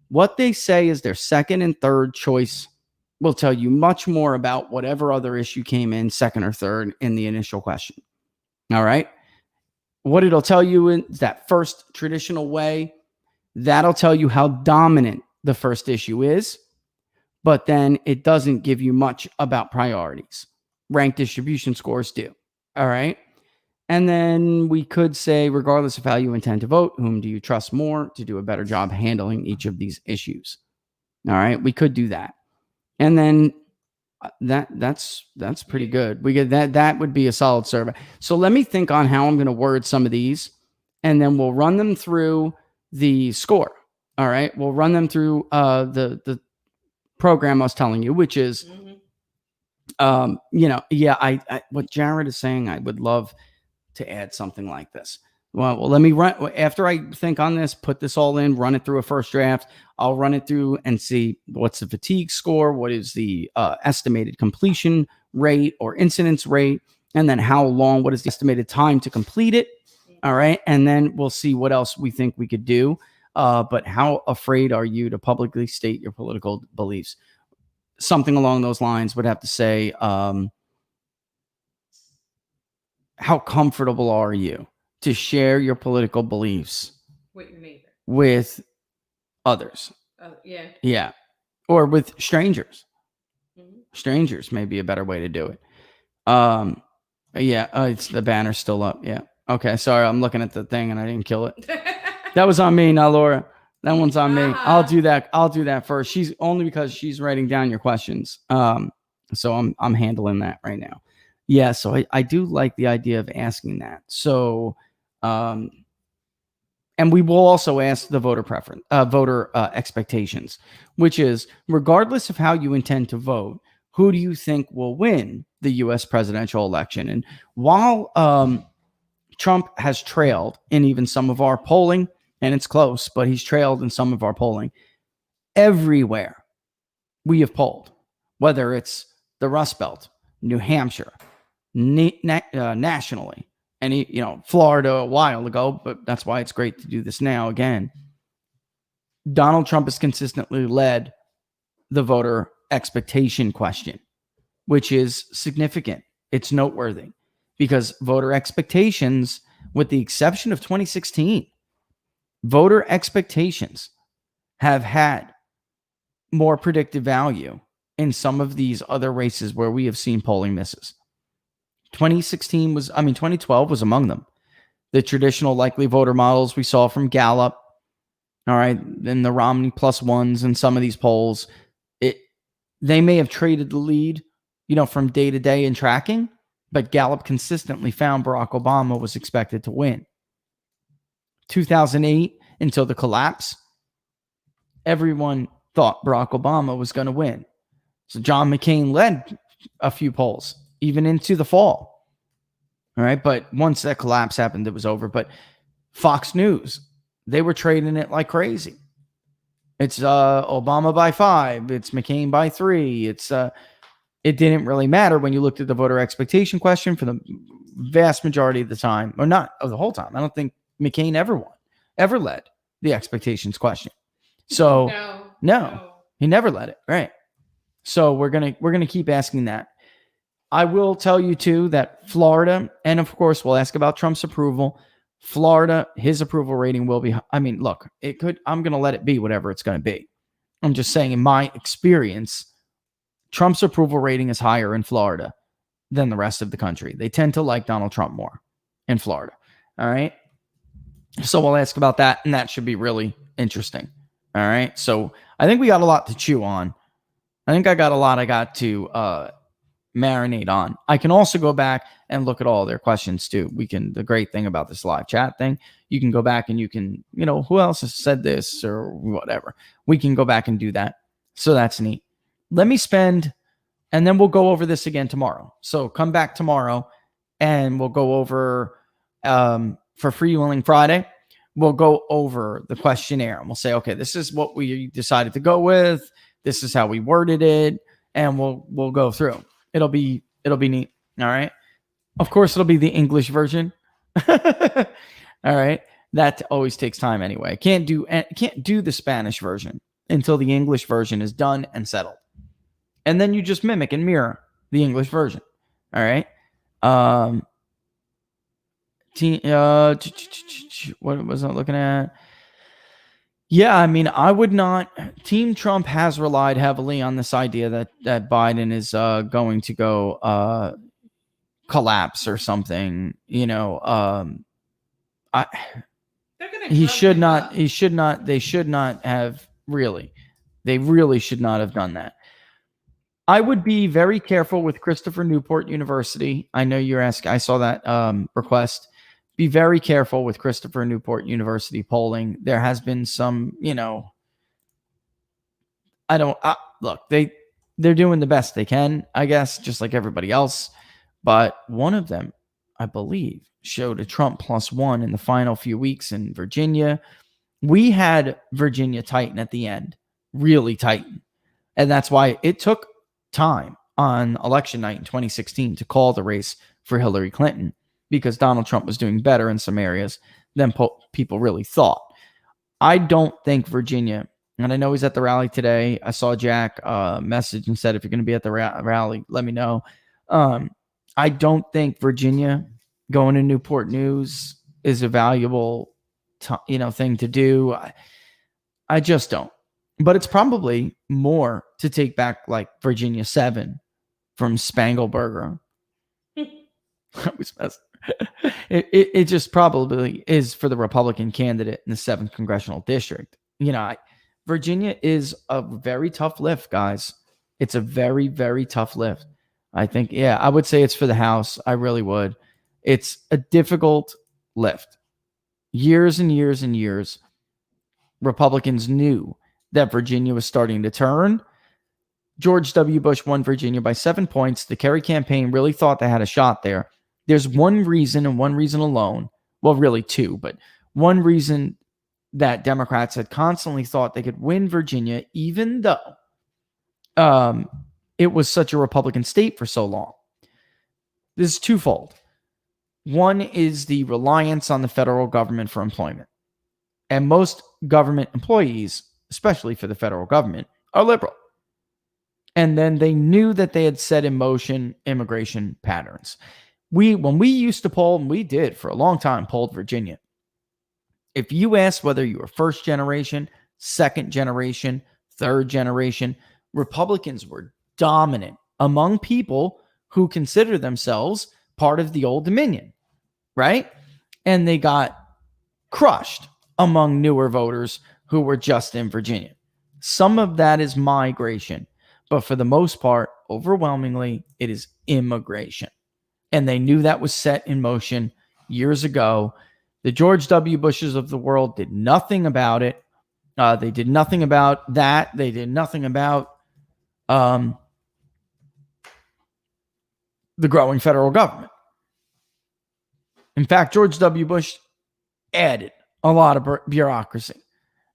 what they say is their second and third choice will tell you much more about whatever other issue came in second or third in the initial question. All right. What it'll tell you in that first traditional way, that'll tell you how dominant the first issue is, but then it doesn't give you much about priorities. Rank distribution scores do. All right. And then we could say, regardless of how you intend to vote, whom do you trust more to do a better job handling each of these issues? All right. We could do that. And then that's pretty good. We get that would be a solid survey. So let me think on how I'm going to word some of these, and then we'll run them through the score. All right. We'll run them through the program I was telling you, which is, what Jared is saying, I would love to add something like this. Well, let me run after I think on this, put this all in, run it through a first draft. I'll run it through and see what's the fatigue score, what is the estimated completion rate or incidence rate, and then how long, what is the estimated time to complete it. All right. And then we'll see what else we think we could do. But how afraid are you to publicly state your political beliefs? Something along those lines would have to say, how comfortable are you to share your political beliefs With your neighbor. with others? Yeah. Yeah. Or with strangers. Mhm. Strangers may be a better way to do it. It's the banner's still up. Yeah. Okay. Sorry. I'm looking at the thing and I didn't kill it. That was on me, not Laura. That one's on me. I'll do that first. She's only because she's writing down your questions. So I'm handling that right now. Yeah, so I do like the idea of asking that. So, and we will also ask the voter expectations, which is regardless of how you intend to vote, who do you think will win the U.S. presidential election? And while Trump has trailed in even some of our polling, and it's close, but he's trailed in some of our polling, everywhere we have polled, whether it's the Rust Belt, New Hampshire, nationally, and Florida a while ago, but that's why it's great to do this now again. Donald Trump has consistently led the voter expectation question, which is significant. It's noteworthy because voter expectations, with the exception of 2016, voter expectations have had more predictive value in some of these other races where we have seen polling misses. 2012 was among them. The traditional likely voter models we saw from Gallup, all right, then the Romney plus ones and some of these polls, they may have traded the lead, from day to day in tracking, but Gallup consistently found Barack Obama was expected to win. 2008 until the collapse, everyone thought Barack Obama was going to win. So John McCain led a few polls, even into the fall. All right. But once that collapse happened, it was over. But Fox News, they were trading it like crazy. It's Obama by 5. It's McCain by 3. It didn't really matter when you looked at the voter expectation question for the vast majority of the time, or not of the whole time. I don't think McCain ever led the expectations question. So no, he never led it. Right. So we're gonna keep asking that. I will tell you too that Florida, and of course we'll ask about Trump's approval. Florida, his approval rating will be, look, I'm going to let it be whatever it's going to be. I'm just saying, in my experience, Trump's approval rating is higher in Florida than the rest of the country. They tend to like Donald Trump more in Florida. All right. So we'll ask about that, and that should be really interesting. All right. So I think we got a lot to chew on. I think I got a lot I got to marinate on. I can also go back and look at all their questions too. The great thing about this live chat thing, you can go back and you can, who else has said this or whatever. We can go back and do that. So that's neat. Let me spend, and then we'll go over this again tomorrow. So come back tomorrow and we'll go over, for Freewheeling Friday, we'll go over the questionnaire and we'll say, okay, this is what we decided to go with. This is how we worded it. And we'll go through. It'll be neat. All right. Of course, it'll be the English version. All right. That always takes time anyway. Can't do the Spanish version until the English version is done and settled. And then you just mimic and mirror the English version. All right. What was I looking at? Yeah, I would not. Team Trump has relied heavily on this idea that Biden is going to go collapse or something. He should not. He should not. They should not have really. They really should not have done that. I would be very careful with Christopher Newport University. I know you're asking. I saw that request. Be very careful with Christopher Newport University polling. There has been some, look, they're doing the best they can, I guess, just like everybody else. But one of them, I believe, showed a Trump +1 in the final few weeks in Virginia. We had Virginia tighten at the end, really tighten. And that's why it took time on election night in 2016 to call the race for Hillary Clinton, because Donald Trump was doing better in some areas than people really thought. I don't think Virginia, and I know he's at the rally today. I saw Jack message and said, if you're going to be at the rally, let me know. I don't think Virginia going to Newport News is a valuable thing to do. I just don't. But it's probably more to take back like Virginia 7 from Spangelberger. It just probably is for the Republican candidate in the 7th congressional district. Virginia is a very tough lift, guys. It's a very, very tough lift. I think, I would say it's for the House. I really would. It's a difficult lift. Years and years and years, Republicans knew that Virginia was starting to turn. George W. Bush won Virginia by 7 points. The Kerry campaign really thought they had a shot there. There's one reason, and one reason alone, well, really two, but one reason that Democrats had constantly thought they could win Virginia, even though it was such a Republican state for so long. This is twofold. One is the reliance on the federal government for employment. And most government employees, especially for the federal government, are liberal. And then they knew that they had set in motion immigration patterns. When we used to poll, and we did for a long time, polled Virginia. If you asked whether you were first generation, second generation, third generation, Republicans were dominant among people who consider themselves part of the Old Dominion, right? And they got crushed among newer voters who were just in Virginia. Some of that is migration, but for the most part, overwhelmingly, it is immigration. And they knew that was set in motion years ago. The George W. Bushes of the world did nothing about it. They did nothing about that. They did nothing about the growing federal government. In fact, George W. Bush added a lot of bureaucracy.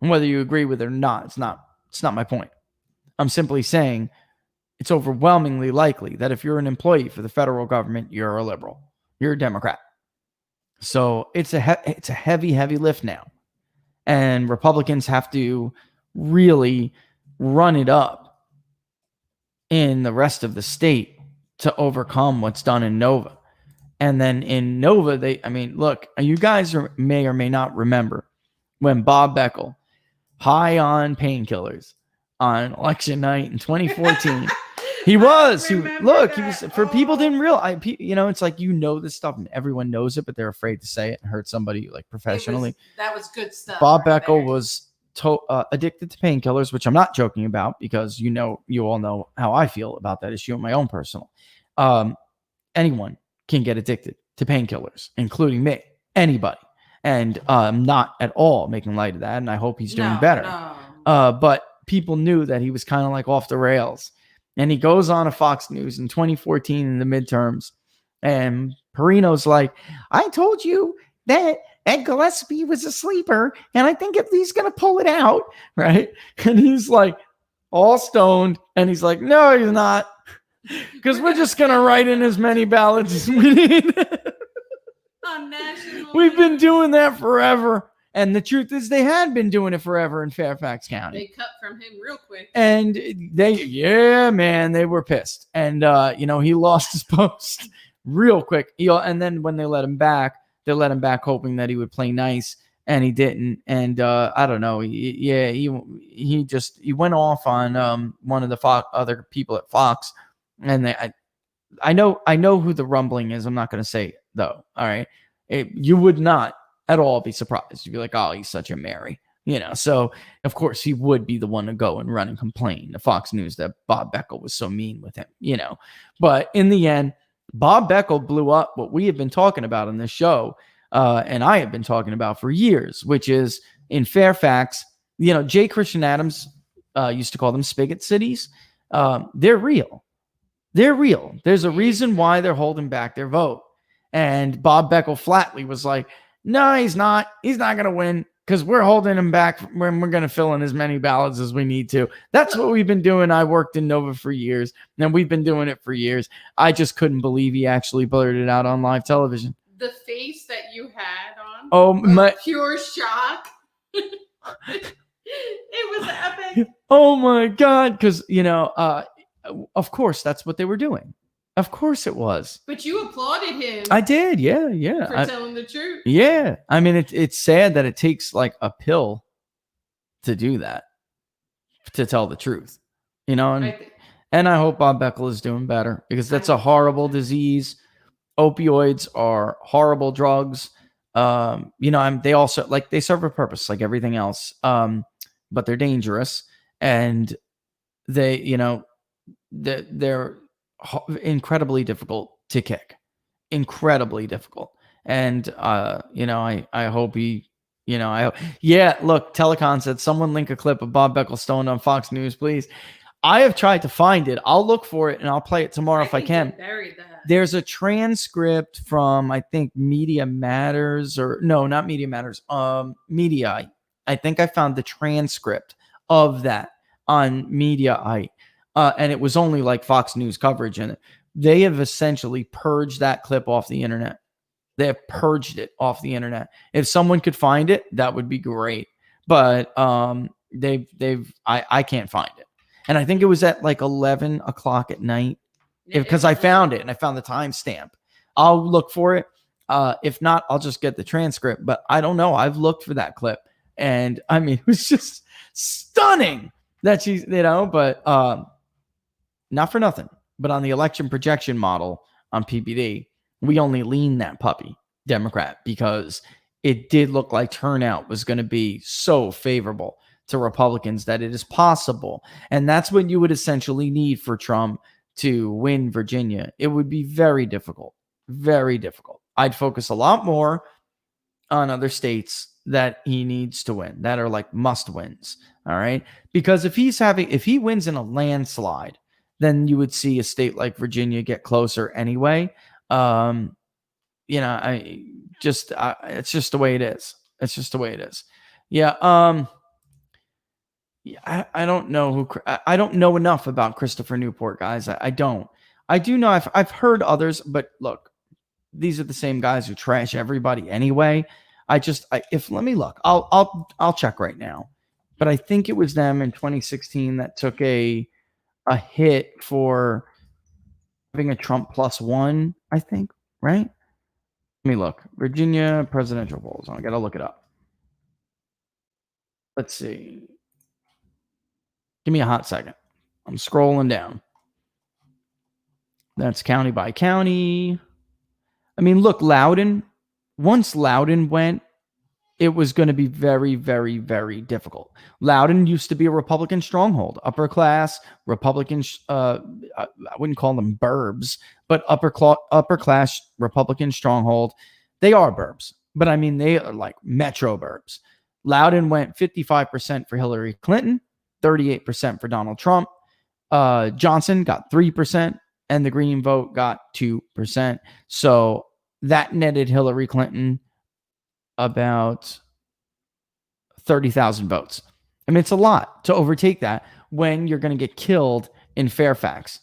And whether you agree with it or not, it's not my point. I'm simply saying it's overwhelmingly likely that if you're an employee for the federal government, you're a liberal. You're a Democrat. So it's a heavy, heavy lift now. And Republicans have to really run it up in the rest of the state to overcome what's done in Nova. And then in Nova, look, you guys may or may not remember when Bob Beckel, high on painkillers on election night in 2014, he was for people didn't realize, it's like, this stuff and everyone knows it, but they're afraid to say it and hurt somebody like professionally. That was good stuff. Bob Beckel was addicted to painkillers, which I'm not joking about, because you all know how I feel about that issue in my own personal. Anyone can get addicted to painkillers, including me, anybody. And I'm not at all making light of that, and I hope he's doing better. No. But people knew that he was kind of like off the rails. And he goes on a Fox News in 2014 in the midterms, and Perino's like, I told you that Ed Gillespie was a sleeper, and I think if he's going to pull it out, right? And he's like all stoned, and he's like, no, he's not, because we're just going to write in as many ballots as we need. We've been doing that forever. And the truth is, they had been doing it forever in Fairfax County. They cut from him real quick. And they were pissed. And, he lost his post real quick. And then when they let him back hoping that he would play nice, and he didn't. And I don't know. He went off on one of the other people at Fox. And I know who the rumbling is. I'm not going to say it, though. All right. You would not at all be surprised. You'd be like, oh, he's such a Mary, So of course he would be the one to go and run and complain to Fox News that Bob Beckel was so mean with him, But in the end, Bob Beckel blew up what we have been talking about on this show, and I have been talking about for years, which is in Fairfax. J. Christian Adams used to call them spigot cities. They're real. They're real. There's a reason why they're holding back their vote. And Bob Beckel flatly was like, no, he's not. He's not going to win because we're holding him back when we're going to fill in as many ballots as we need to. That's what we've been doing. I worked in Nova for years, and we've been doing it for years. I just couldn't believe he actually blurted it out on live television. The face that you had on. Oh, my. Pure shock. It was epic. Oh, my God. Because, of course, that's what they were doing. Of course it was. But you applauded him. I did. Yeah. For telling the truth. Yeah. I mean, it's sad that it takes like a pill to do that, to tell the truth, and I hope Bob Beckel is doing better because that's a horrible disease. Opioids are horrible drugs. They also they serve a purpose like everything else. But they're dangerous and they're incredibly difficult to kick, incredibly difficult. And I hope he, look, Telecon said someone link a clip of Bob Beckel stoned on Fox News, please. I have tried to find it. I'll look for it and I'll play it tomorrow if I can. Buried that. There's a transcript from I think Media Matters or no, not Media Matters. Media. I think I found the transcript of that on Mediaite. And it was only like Fox News coverage in it. They have essentially purged that clip off the internet. They have purged it off the internet. If someone could find it, that would be great. But I can't find it. And I think it was at like 11 o'clock at night because I found it and I found the timestamp. I'll look for it. If not, I'll just get the transcript. But I don't know. I've looked for that clip. And I mean, it was just stunning that she's, but not for nothing, but on the election projection model on PPD, we only lean that puppy Democrat because it did look like turnout was going to be so favorable to Republicans that it is possible. And that's what you would essentially need for Trump to win Virginia. It would be very difficult, very difficult. I'd focus a lot more on other states that he needs to win that are like must wins. All right. Because if he wins in a landslide, then you would see a state like Virginia get closer anyway. It's just the way it is. It's just the way it is. Yeah. I don't know I don't know enough about Christopher Newport, guys. I don't. I do know I've heard others, but look, these are the same guys who trash everybody anyway. Let me look. I'll check right now. But I think it was them in 2016 that took a hit for having a Trump +1, I think, right? Let me look. Virginia presidential polls. I got to look it up. Let's see. Give me a hot second. I'm scrolling down. That's county by county. I mean, look, Loudoun. Once Loudoun went, it was going to be very, very, very difficult. Loudoun used to be a Republican stronghold, upper class Republicans. I wouldn't call them burbs, but upper class Republican stronghold. They are burbs, but I mean, they are like metro burbs. Loudoun went 55% for Hillary Clinton, 38% for Donald Trump. Johnson got 3%, and the Green vote got 2%. So that netted Hillary Clinton about 30,000 votes. I mean, it's a lot to overtake that when you're going to get killed in Fairfax.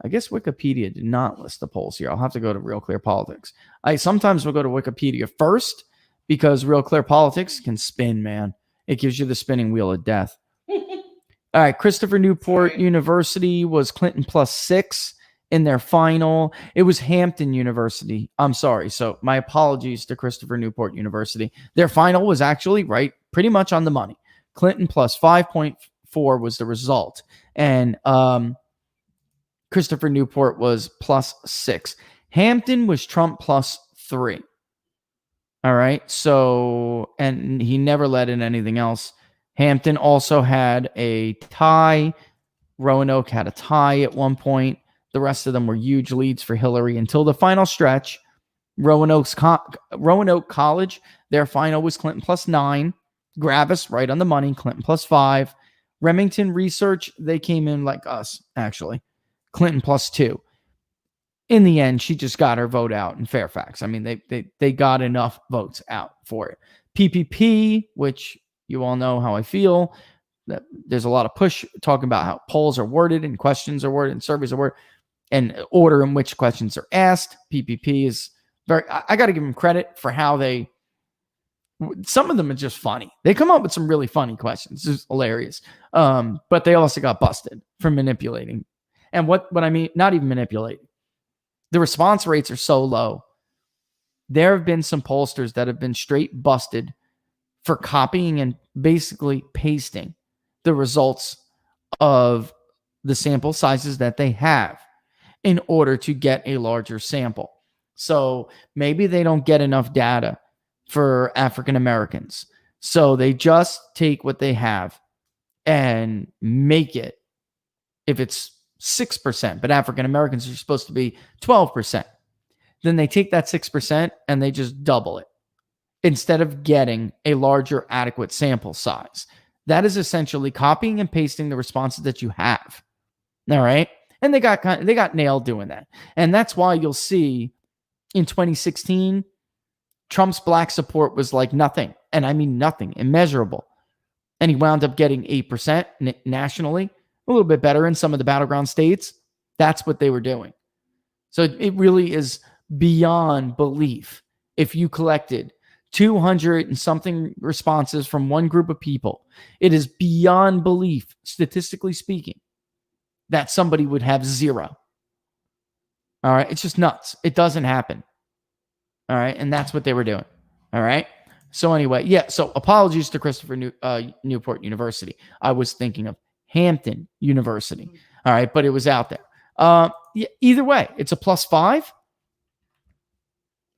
I guess Wikipedia did not list the polls here. I'll have to go to Real Clear Politics. I sometimes will go to Wikipedia first because Real Clear Politics can spin, man. It gives you the spinning wheel of death. All right, Christopher Newport University was Clinton +6 in their final. It was Hampton University. I'm sorry. So my apologies to Christopher Newport University. Their final was actually right, pretty much on the money. Clinton +5.4 was the result. And Christopher Newport was +6. Hampton was Trump +3. All right. So, and he never led in anything else. Hampton also had a tie. Roanoke had a tie at one point. The rest of them were huge leads for Hillary until the final stretch. Roanoke College, their final was Clinton +9. Gravis, right on the money, Clinton +5. Remington Research, they came in like us, actually. Clinton +2. in the end, she just got her vote out in Fairfax. I mean, they got enough votes out for it. PPP, which you all know how I feel, that there's a lot of push talking about how polls are worded and questions are worded and surveys are worded and order in which questions are asked. PPP is very, I got to give them credit for how some of them are just funny. They come up with some really funny questions. It's hilarious. But they also got busted for manipulating. And what I mean, not even manipulating. The response rates are so low. There have been some pollsters that have been straight busted for copying and basically pasting the results of the sample sizes that they have in order to get a larger sample. So maybe they don't get enough data for African Americans. So they just take what they have and make it, if it's 6%, but African Americans are supposed to be 12%. Then they take that 6% and they just double it instead of getting a larger adequate sample size. That is essentially copying and pasting the responses that you have. All right? And they got nailed doing that. And that's why you'll see in 2016 Trump's black support was like nothing. And I mean nothing, immeasurable. And he wound up getting 8% nationally. A little bit better in some of the battleground states. That's what they were doing. So it really is beyond belief. If you collected 200 and something responses from one group of people, it is beyond belief, statistically speaking, that somebody would have 0. All right. It's just nuts. It doesn't happen. All right. And that's what they were doing. All right. So anyway, yeah. So apologies to Christopher Newport University. I was thinking of Hampton University. All right. But it was out there. Yeah, either way, it's a +5.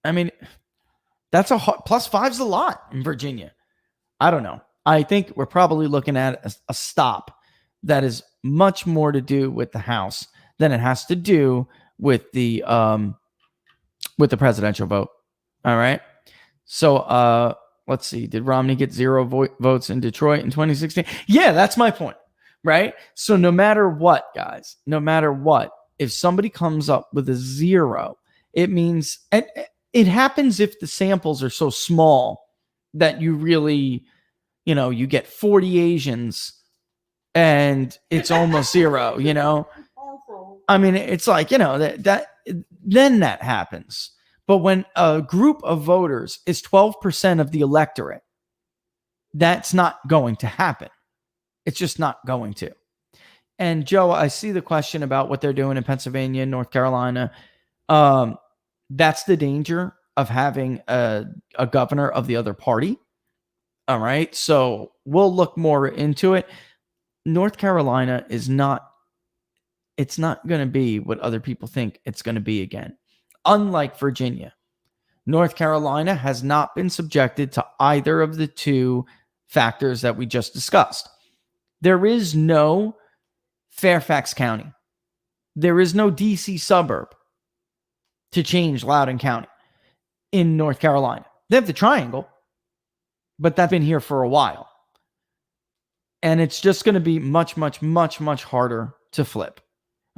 I mean, that's +5's a lot in Virginia. I don't know. I think we're probably looking at a stop that is much more to do with the House than it has to do with the presidential vote. All right. So let's see. Did Romney get 0 votes in Detroit in 2016? Yeah, that's my point. Right. So no matter what, guys, no matter what, if somebody comes up with a 0, it means, and it happens if the samples are so small that you really, you get 40 Asians and it's almost 0, I mean, it's like, that then that happens. But when a group of voters is 12% of the electorate, that's not going to happen. It's just not going to. And Joe, I see the question about what they're doing in Pennsylvania and North Carolina. That's the danger of having a governor of the other party. All right. So we'll look more into it. North Carolina it's not going to be what other people think it's going to be again. Unlike Virginia, North Carolina has not been subjected to either of the two factors that we just discussed. There is no Fairfax County. There is no DC suburb to change Loudoun County in North Carolina. They have the triangle, but that's been here for a while. And it's just going to be much, much, much, much harder to flip.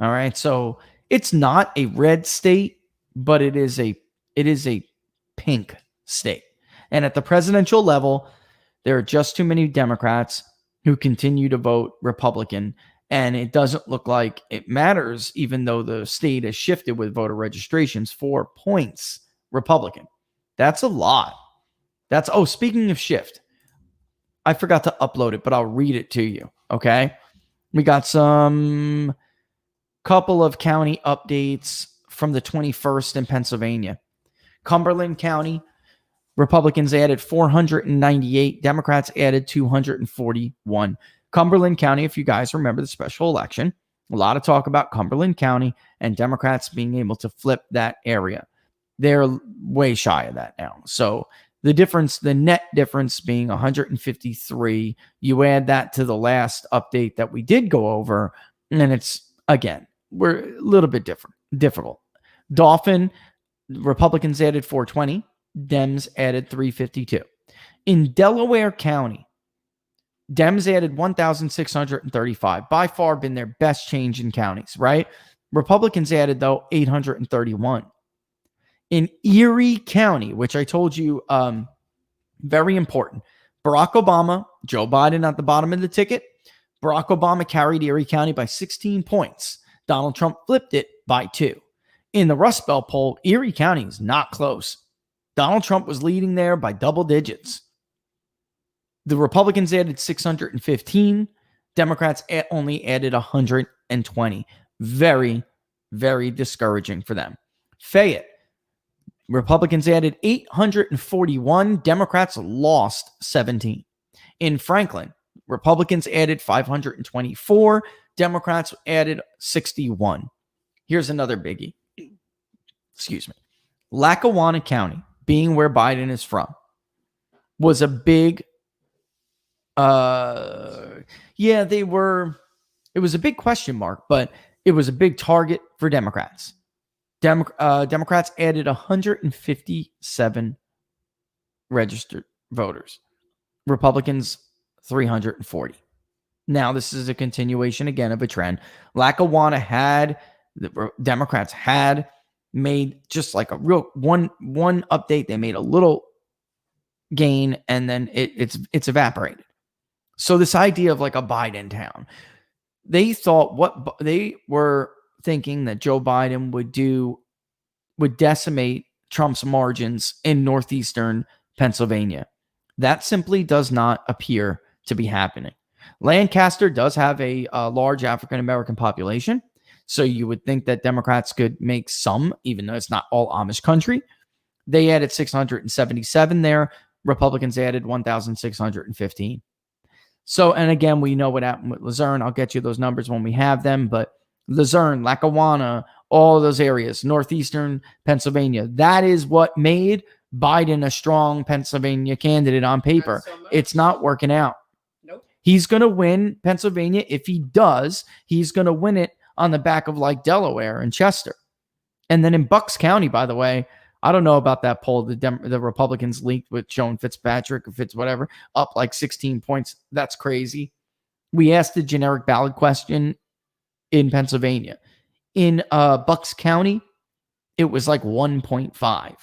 All right. So it's not a red state, but it is a pink state. And at the presidential level, there are just too many Democrats who continue to vote Republican. And it doesn't look like it matters, even though the state has shifted with voter registrations 4 points Republican. That's a lot. Speaking of shift, I forgot to upload it, but I'll read it to you. Okay. We got some couple of county updates from the 21st in Pennsylvania. Cumberland County, Republicans added 498. Democrats added 241. Cumberland County, if you guys remember the special election, a lot of talk about Cumberland County and Democrats being able to flip that area. They're way shy of that now. So the net difference being 153, you add that to the last update that we did go over, and it's, again, we're a little bit difficult. Dauphin, Republicans added 420. Dems added 352. In Delaware County, Dems added 1,635. By far been their best change in counties, right? Republicans added, though, 831. In Erie County, which I told you, very important. Barack Obama, Joe Biden at the bottom of the ticket. Barack Obama carried Erie County by 16 points. Donald Trump flipped it by 2. In the Rust Belt poll, Erie County is not close. Donald Trump was leading there by double digits. The Republicans added 615. Democrats only added 120. Very, very discouraging for them. Fayette, Republicans added 841. Democrats lost 17. In Franklin, Republicans added 524. Democrats added 61. Here's another biggie. Excuse me. Lackawanna County, being where Biden is from, was a big, it was a big question mark, but it was a big target for Democrats. Democrats added 157 registered voters. Republicans, 340. Now, this is a continuation again of a trend. Lackawanna the Democrats had made just like a real one update. They made a little gain and then it's evaporated. So this idea of like a Biden town, they were thinking that Joe Biden would decimate Trump's margins in northeastern Pennsylvania. That simply does not appear to be happening. Lancaster does have a large African-American population, so you would think that Democrats could make some, even though it's not all Amish country. They added 677 there. Republicans added 1,615. So, and again, we know what happened with Luzerne. I'll get you those numbers when we have them, but Luzerne, Lackawanna, all those areas, northeastern Pennsylvania, that is what made Biden a strong Pennsylvania candidate on paper. It's not working out. Nope. He's going to win Pennsylvania. If he does, he's going to win it on the back of like Delaware and Chester. And then in Bucks County, by the way, I don't know about that poll the Republicans leaked with showing Fitzpatrick or whatever, up like 16 points. That's crazy. We asked the generic ballot question in Pennsylvania. In Bucks County, it was like 1.5.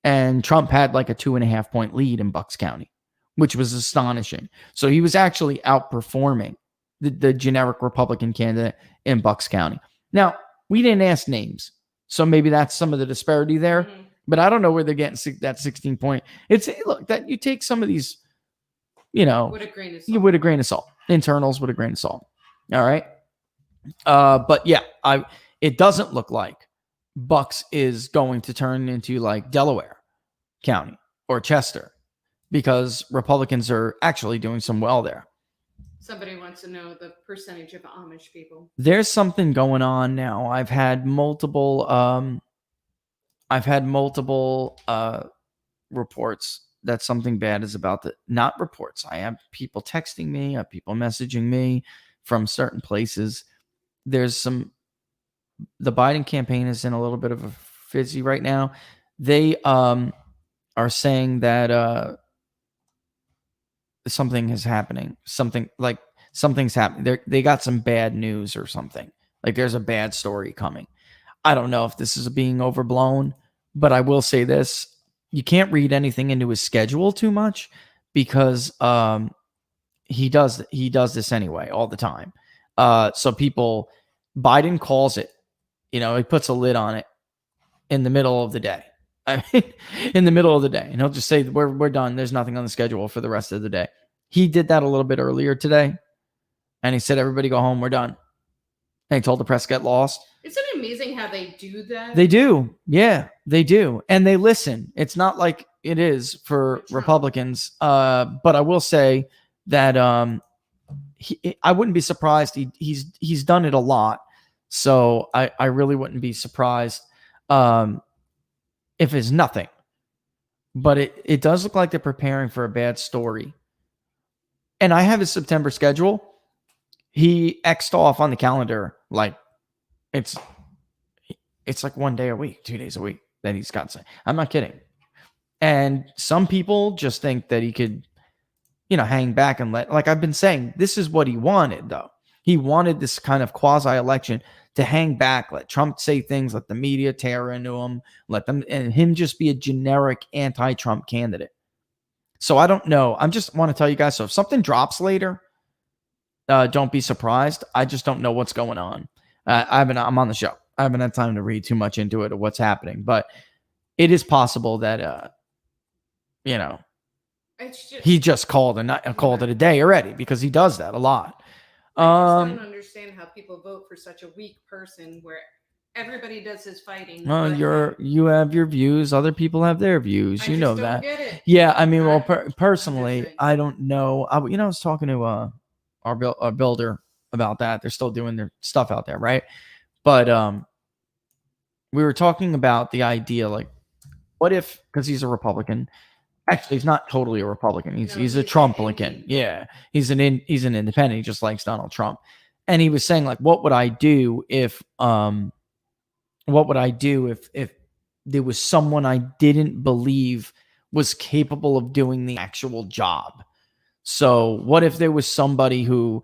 And Trump had like a 2.5 point lead in Bucks County, which was astonishing. So he was actually outperforming the generic Republican candidate in Bucks County. Now, we didn't ask names, so maybe that's some of the disparity there. Mm-hmm. But I don't know where they're getting that 16 point. Look, that you take some of these, with a grain of salt. With a grain of salt. Internals with a grain of salt. All right. But yeah, it doesn't look like Bucks is going to turn into like Delaware County or Chester because Republicans are actually doing some well there. Somebody wants to know the percentage of Amish people. There's something going on now. I've had multiple reports that something bad is about to, not reports. I have people texting me, I have people messaging me from certain places. The Biden campaign is in a little bit of a fizzy right now. They are saying that something is happening. Something's happening. They got some bad news or something. Like there's a bad story coming. I don't know if this is being overblown, but I will say this. You can't read anything into his schedule too much because he does this anyway all the time. So Biden calls it, he puts a lid on it in the middle of the day. In the middle of the day. And he'll just say, we're done. There's nothing on the schedule for the rest of the day. He did that a little bit earlier today. And he said, everybody go home. We're done. And he told the press get lost. Isn't it amazing how they do that? They do. Yeah, they do. And they listen. It's not like it is for Republicans. But I will say that I wouldn't be surprised. He's done it a lot. So I really wouldn't be surprised if it's nothing. But it does look like they're preparing for a bad story. And I have his September schedule. He X'd off on the calendar like it's like 1 day a week, 2 days a week that he's got to say. I'm not kidding. And some people just think that he could, hang back and like I've been saying, this is what he wanted though. He wanted this kind of quasi-election to hang back, let Trump say things, let the media tear into him, let them, and him just be a generic anti-Trump candidate. So I don't know. I just want to tell you guys. So if something drops later, don't be surprised. I just don't know what's going on. I'm on the show. I haven't had time to read too much into it or what's happening, but it is possible that, he just called it a day already, because he does that a lot. I just don't understand how people vote for such a weak person where everybody does his fighting. Well, you have your views. Other people have their views. I You just know don't that. get it. Yeah, I mean, well, I'm personally, just saying. I don't know. I was talking to our builder about that. They're still doing their stuff out there, right? But we were talking about the idea, like, what if, because he's a Republican. Actually, he's not totally a Republican. He's a Trumplican. Yeah, he's an independent. He just likes Donald Trump. And he was saying, like, what would I do if there was someone I didn't believe was capable of doing the actual job? So what if there was somebody who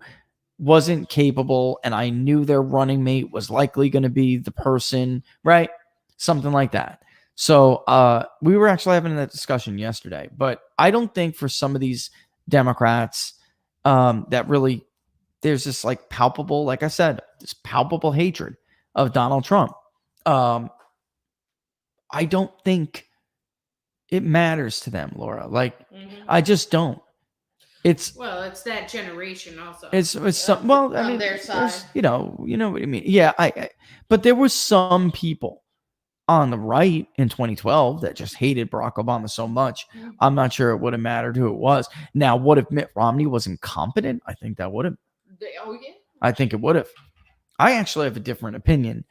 wasn't capable and I knew their running mate was likely going to be the person, right? Something like that. So we were actually having that discussion yesterday, but I don't think for some of these Democrats that really, there's this like palpable, like I said, this palpable hatred of Donald Trump. I don't think it matters to them, Laura. Like, I just don't. It's that generation also. It's some, well, I mean, their side. you know what I mean. Yeah, but there were some people on the right in 2012 that just hated Barack Obama so much. I'm not sure it would have mattered who it was. Now, what if Mitt Romney was incompetent? I think that would have. Oh yeah. I think it would have. I actually have a different opinion.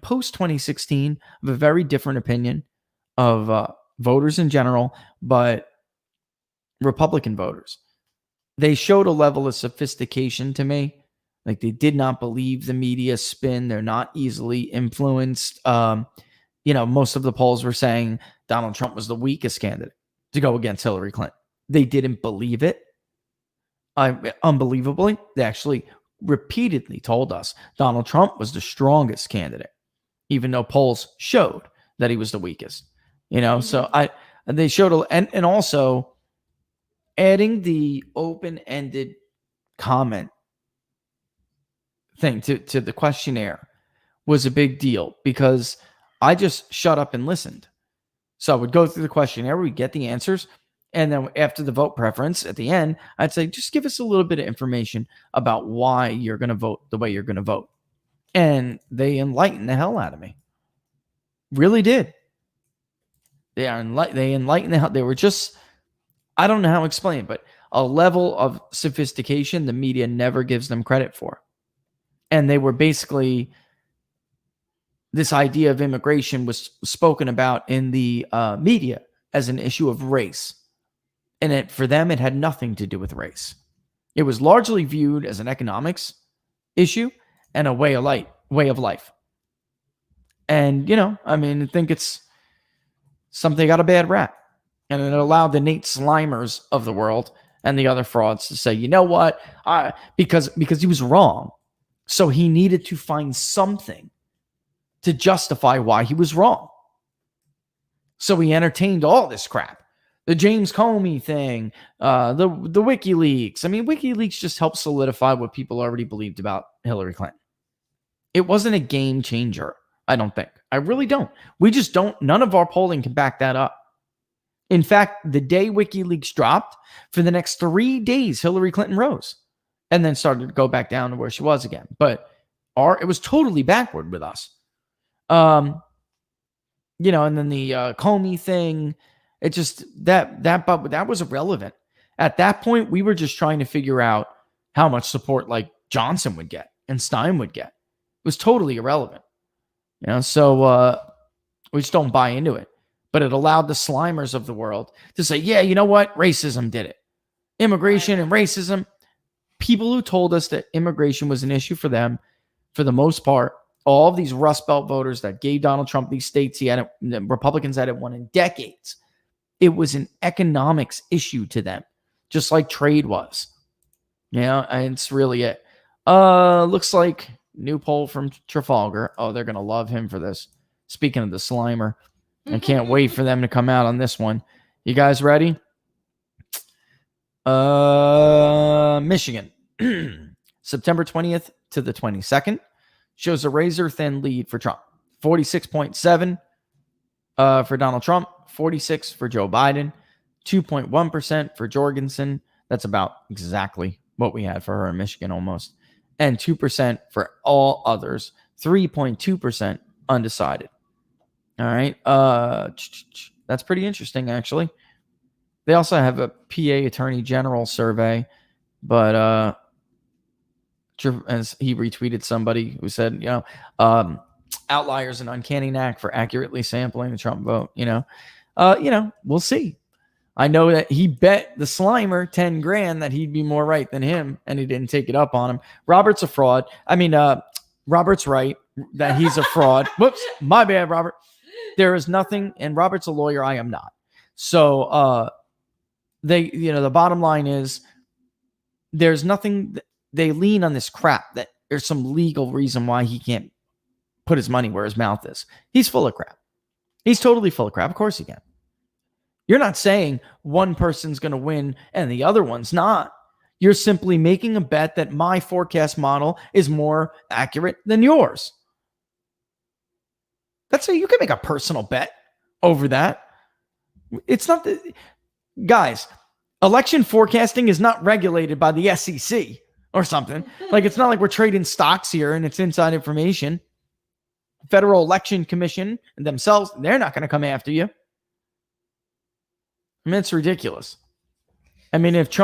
Post 2016, I have a very different opinion of voters in general, but Republican voters. They showed a level of sophistication to me. Like, they did not believe the media spin. They're not easily influenced. Most of the polls were saying Donald Trump was the weakest candidate to go against Hillary Clinton. They didn't believe it. Unbelievably, they actually repeatedly told us Donald Trump was the strongest candidate, even though polls showed that he was the weakest. So they showed, and also adding the open-ended comment thing to the questionnaire was a big deal, because I just shut up and listened. So I would go through the questionnaire, we'd get the answers, and then after the vote preference at the end, I'd say, just give us a little bit of information about why you're going to vote the way you're going to vote. And they enlightened the hell out of me. Really did. They enlightened the hell. They were just, I don't know how to explain it, but a level of sophistication the media never gives them credit for. And they were basically, this idea of immigration was spoken about in the media as an issue of race. And for them, it had nothing to do with race. It was largely viewed as an economics issue and a way of life. And, I think it's something got a bad rap. And it allowed the Nate Slimers of the world and the other frauds to say, you know what? Because he was wrong. So he needed to find something to justify why he was wrong. So he entertained all this crap. The James Comey thing, the WikiLeaks. I mean, WikiLeaks just helped solidify what people already believed about Hillary Clinton. It wasn't a game changer, I don't think. I really don't. We just don't. None of our polling can back that up. In fact, the day WikiLeaks dropped, for the next 3 days, Hillary Clinton rose and then started to go back down to where she was again. But it was totally backward with us. And then the Comey thing, it just, that was irrelevant. At that point, we were just trying to figure out how much support like Johnson would get and Stein would get. It was totally irrelevant. So we just don't buy into it. But it allowed the Slimers of the world to say, yeah, you know what? Racism did it. Immigration and racism. People who told us that immigration was an issue for them, for the most part, all of these Rust Belt voters that gave Donald Trump these states the Republicans hadn't won in decades. It was an economics issue to them, just like trade was. And it's really it. Looks like New poll from Trafalgar. Oh, they're going to love him for this. Speaking of the Slimer, I can't wait for them to come out on this one. You guys ready? Michigan, September 20th to the 22nd, shows a razor-thin lead for Trump. 46.7 for Donald Trump, 46 for Joe Biden, 2.1% for Jorgensen. That's about exactly what we had for her in Michigan almost. And 2% for all others. 3.2% undecided. All right. That's pretty interesting, actually. They also have a PA Attorney General survey, but as he retweeted somebody who said, outliers and uncanny knack for accurately sampling the Trump vote. We'll see. I know that he bet the Slimer 10 grand that he'd be more right than him, and he didn't take it up on him. Robert's a fraud. Robert's right that he's a fraud. Whoops, my bad, Robert. There is nothing, and Robert's a lawyer. I am not. So the bottom line is there's nothing. They lean on this crap that there's some legal reason why he can't put his money where his mouth is. He's full of crap. He's totally full of crap. Of course he can. You're not saying one person's going to win and the other one's not. You're simply making a bet that my forecast model is more accurate than yours. That's how you can make a personal bet over that. It's not the guys. Election forecasting is not regulated by the SEC or something. Like, it's not like we're trading stocks here and it's inside information. Federal Election Commission themselves, they're not going to come after you. I mean, it's ridiculous. I mean, if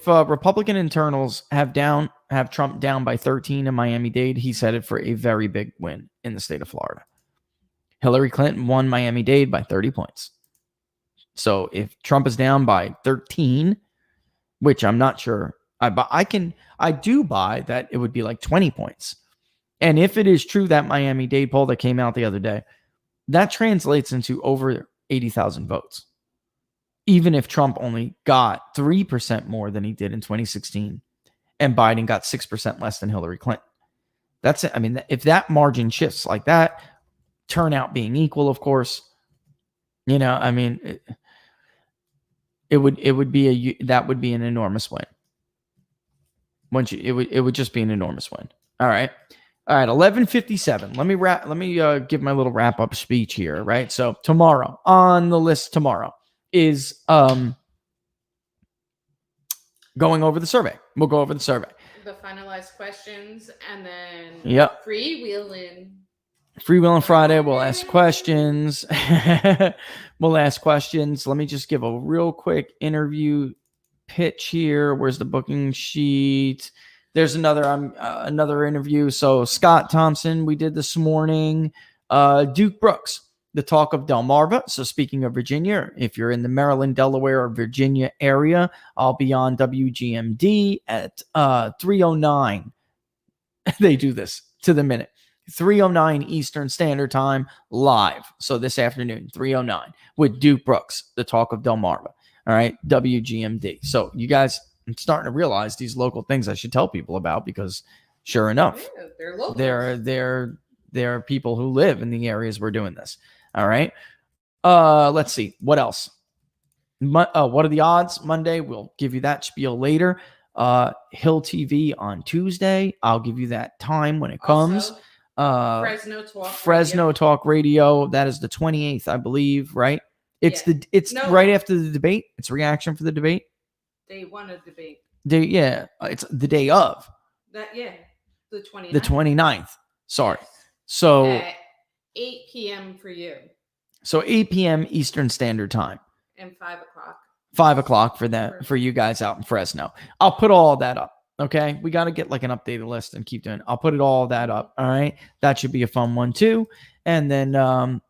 Republican internals have Trump down by 13 in Miami-Dade, he's headed for a very big win in the state of Florida. Hillary Clinton won Miami-Dade by 30 points. So if Trump is down by 13, which I'm not sure, I do buy that it would be like 20 points. And if it is true, that Miami-Dade poll that came out the other day, that translates into over 80,000 votes. Even if Trump only got 3% more than he did in 2016 and Biden got 6% less than Hillary Clinton. That's it. I mean, if that margin shifts like that, turnout being equal, of course, it would be an enormous win. It would just be an enormous win. All right. 11:57. Let me give my little wrap up speech here. Right. So tomorrow on the list is going over the survey. We'll go over the survey. The finalized questions, and then freewheeling Friday. We'll ask questions. Let me just give a real quick interview pitch here. Where's the booking sheet? There's another interview. So Scott Thompson, we did this morning. Duke Brooks, the talk of Delmarva. So speaking of Virginia, if you're in the Maryland, Delaware, or Virginia area, I'll be on WGMD at 3:09. They do this to the minute. 3:09 Eastern Standard Time live. So this afternoon, 3:09 with Duke Brooks, the talk of Delmarva. All right, WGMD. So you guys, I'm starting to realize these local things I should tell people about, because sure enough, they're local. There are people who live in the areas we're doing this. All right. Let's see. What else? What are the odds? Monday, we'll give you that spiel later. Hill TV on Tuesday. I'll give you that time when it comes. Also, Fresno Talk Radio. That is the 28th, I believe, right? It's right after the debate. It's reaction for the debate. They want a debate. It's the day of. The 29th. The 29th. Sorry. Yes. So at 8 p.m. for you. So 8 p.m. Eastern Standard Time. And 5 o'clock. 5 o'clock for you guys out in Fresno. I'll put all that up. Okay. We got to get like an updated list and keep doing it. I'll put it all that up. All right. That should be a fun one too. And then I'll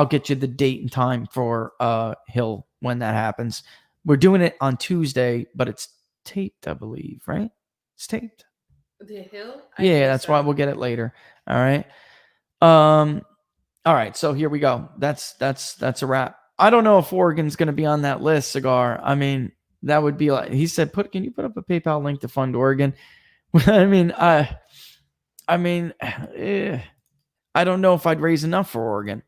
get you the date and time for Hill when that happens. We're doing it on Tuesday, but it's taped, I believe, right? It's taped. The Hill? That's why we'll get it later. All right. All right. So here we go. That's a wrap. I don't know if Oregon's going to be on that list, Cigar. I mean, that would be like, he said, can you put up a PayPal link to fund Oregon? I mean, I mean, I don't know if I'd raise enough for Oregon.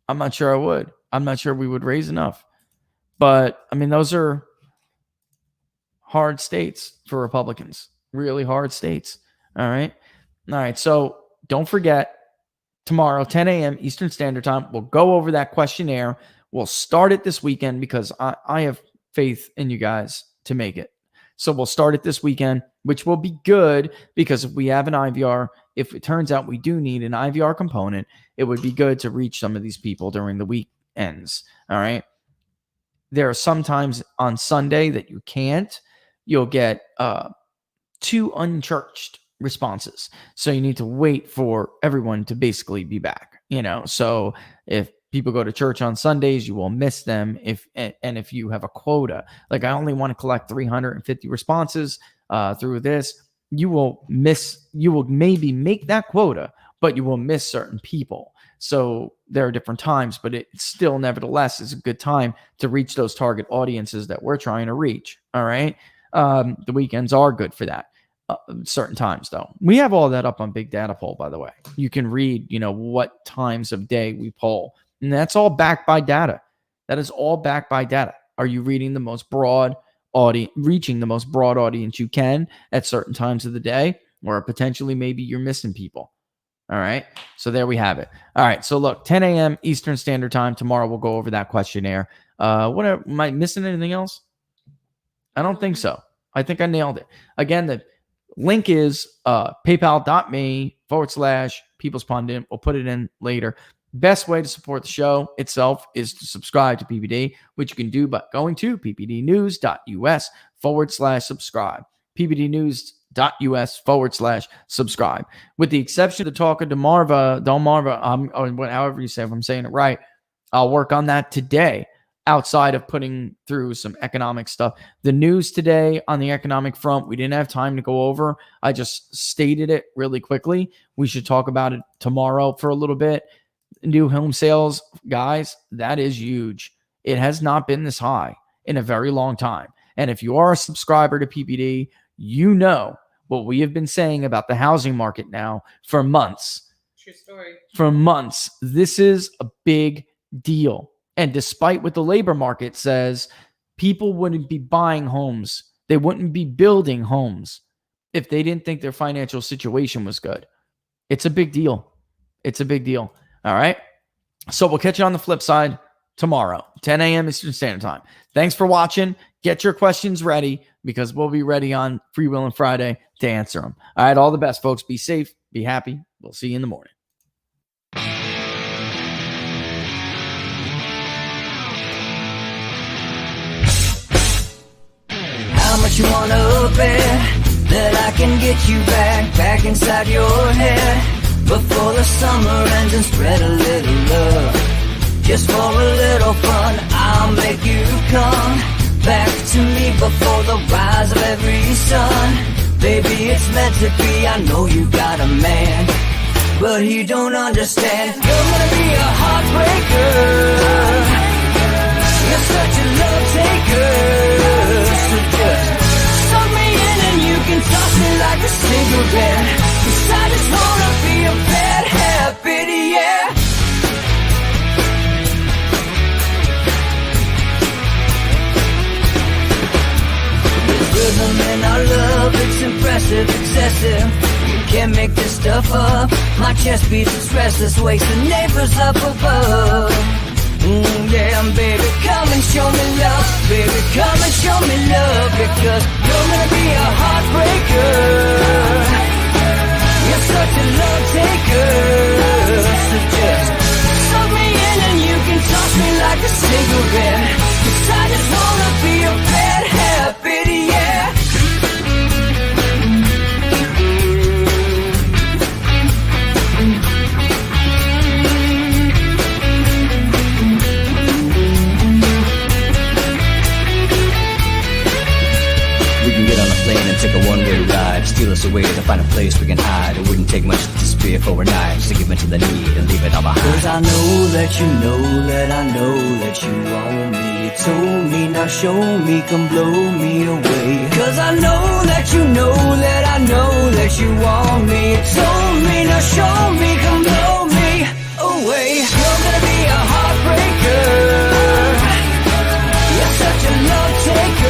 I'm not sure I would. I'm not sure we would raise enough. But, I mean, those are hard states for Republicans. Really hard states. All right. All right. So don't forget, tomorrow, 10 a.m. Eastern Standard Time, we'll go over that questionnaire. We'll start it this weekend because I have faith in you guys to make it. So we'll start it this weekend, which will be good because if we have an IVR, if it turns out we do need an IVR component, it would be good to reach some of these people during the weekends. All right. There are some times on Sunday that you can't. You'll get 2 unchurched responses. So you need to wait for everyone to basically be back, So if people go to church on Sundays, you will miss them if you have a quota. Like I only want to collect 350 responses through this, you will maybe make that quota, but you will miss certain people. So there are different times, but it still nevertheless is a good time to reach those target audiences that we're trying to reach. All right. The weekends are good for that. Certain times though. We have all that up on Big Data Poll, by the way. You can read, what times of day we poll. And that's all backed by data. That is all backed by data. Are you reading the most broad audience, reaching the most broad audience you can at certain times of the day? Or potentially maybe you're missing people. All right. So there we have it. All right. So look, 10 a.m. Eastern Standard Time. Tomorrow we'll go over that questionnaire. Am I missing anything else? I don't think so. I think I nailed it. Again, the link is paypal.me/People's Pundit. We'll put it in later. Best way to support the show itself is to subscribe to PPD, which you can do by going to ppdnews.us/subscribe. ppdnews.us/subscribe. With the exception of the talk of Delmarva, or however you say, if I'm saying it right, I'll work on that today. Outside of putting through some economic stuff. The news today on the economic front, we didn't have time to go over. I just stated it really quickly. We should talk about it tomorrow for a little bit. New home sales, guys, that is huge. It has not been this high in a very long time. And if you are a subscriber to PPD, you know what we have been saying about the housing market now for months. True story. For months. This is a big deal. And despite what the labor market says, people wouldn't be buying homes. They wouldn't be building homes if they didn't think their financial situation was good. It's a big deal. It's a big deal. All right. So we'll catch you on the flip side tomorrow, 10 a.m. Eastern Standard Time. Thanks for watching. Get your questions ready because we'll be ready on Free Will and Friday to answer them. All right. All the best, folks. Be safe. Be happy. We'll see you in the morning. How much you wanna bet that I can get you back inside your head before the summer ends and spread a little love. Just for a little fun, I'll make you come back to me before the rise of every sun. Baby, it's meant to be. I know you got a man, but he don't understand. You're gonna be a heartbreaker. You're such a love taker. So just suck me in and you can toss me like a cigarette. 'Cause I just wanna be a bad habit, yeah. There's rhythm in our love, it's impressive, excessive. You can't make this stuff up. My chest beats, it's restless, wakes the neighbors up above. Yeah, baby, come and show me love. Baby, come and show me love. Because you're gonna be a heartbreaker. You're such a love taker. So just suck me in and you can toss me like a cigarette. 'Cause I just wanna be a bad habit, yeah. We We can get on a plane and take a one-way ride. Steal us away to find a place we can hide. It wouldn't take much to spear for a knife. So give in to the need and leave it all behind. Cause I know that you know that I know that you want me. You told me, now show me, come blow me away. Cause I know that you know that I know that you want me. You told me, now show me, come blow me away. You're gonna be a heartbreaker. You're such a love taker.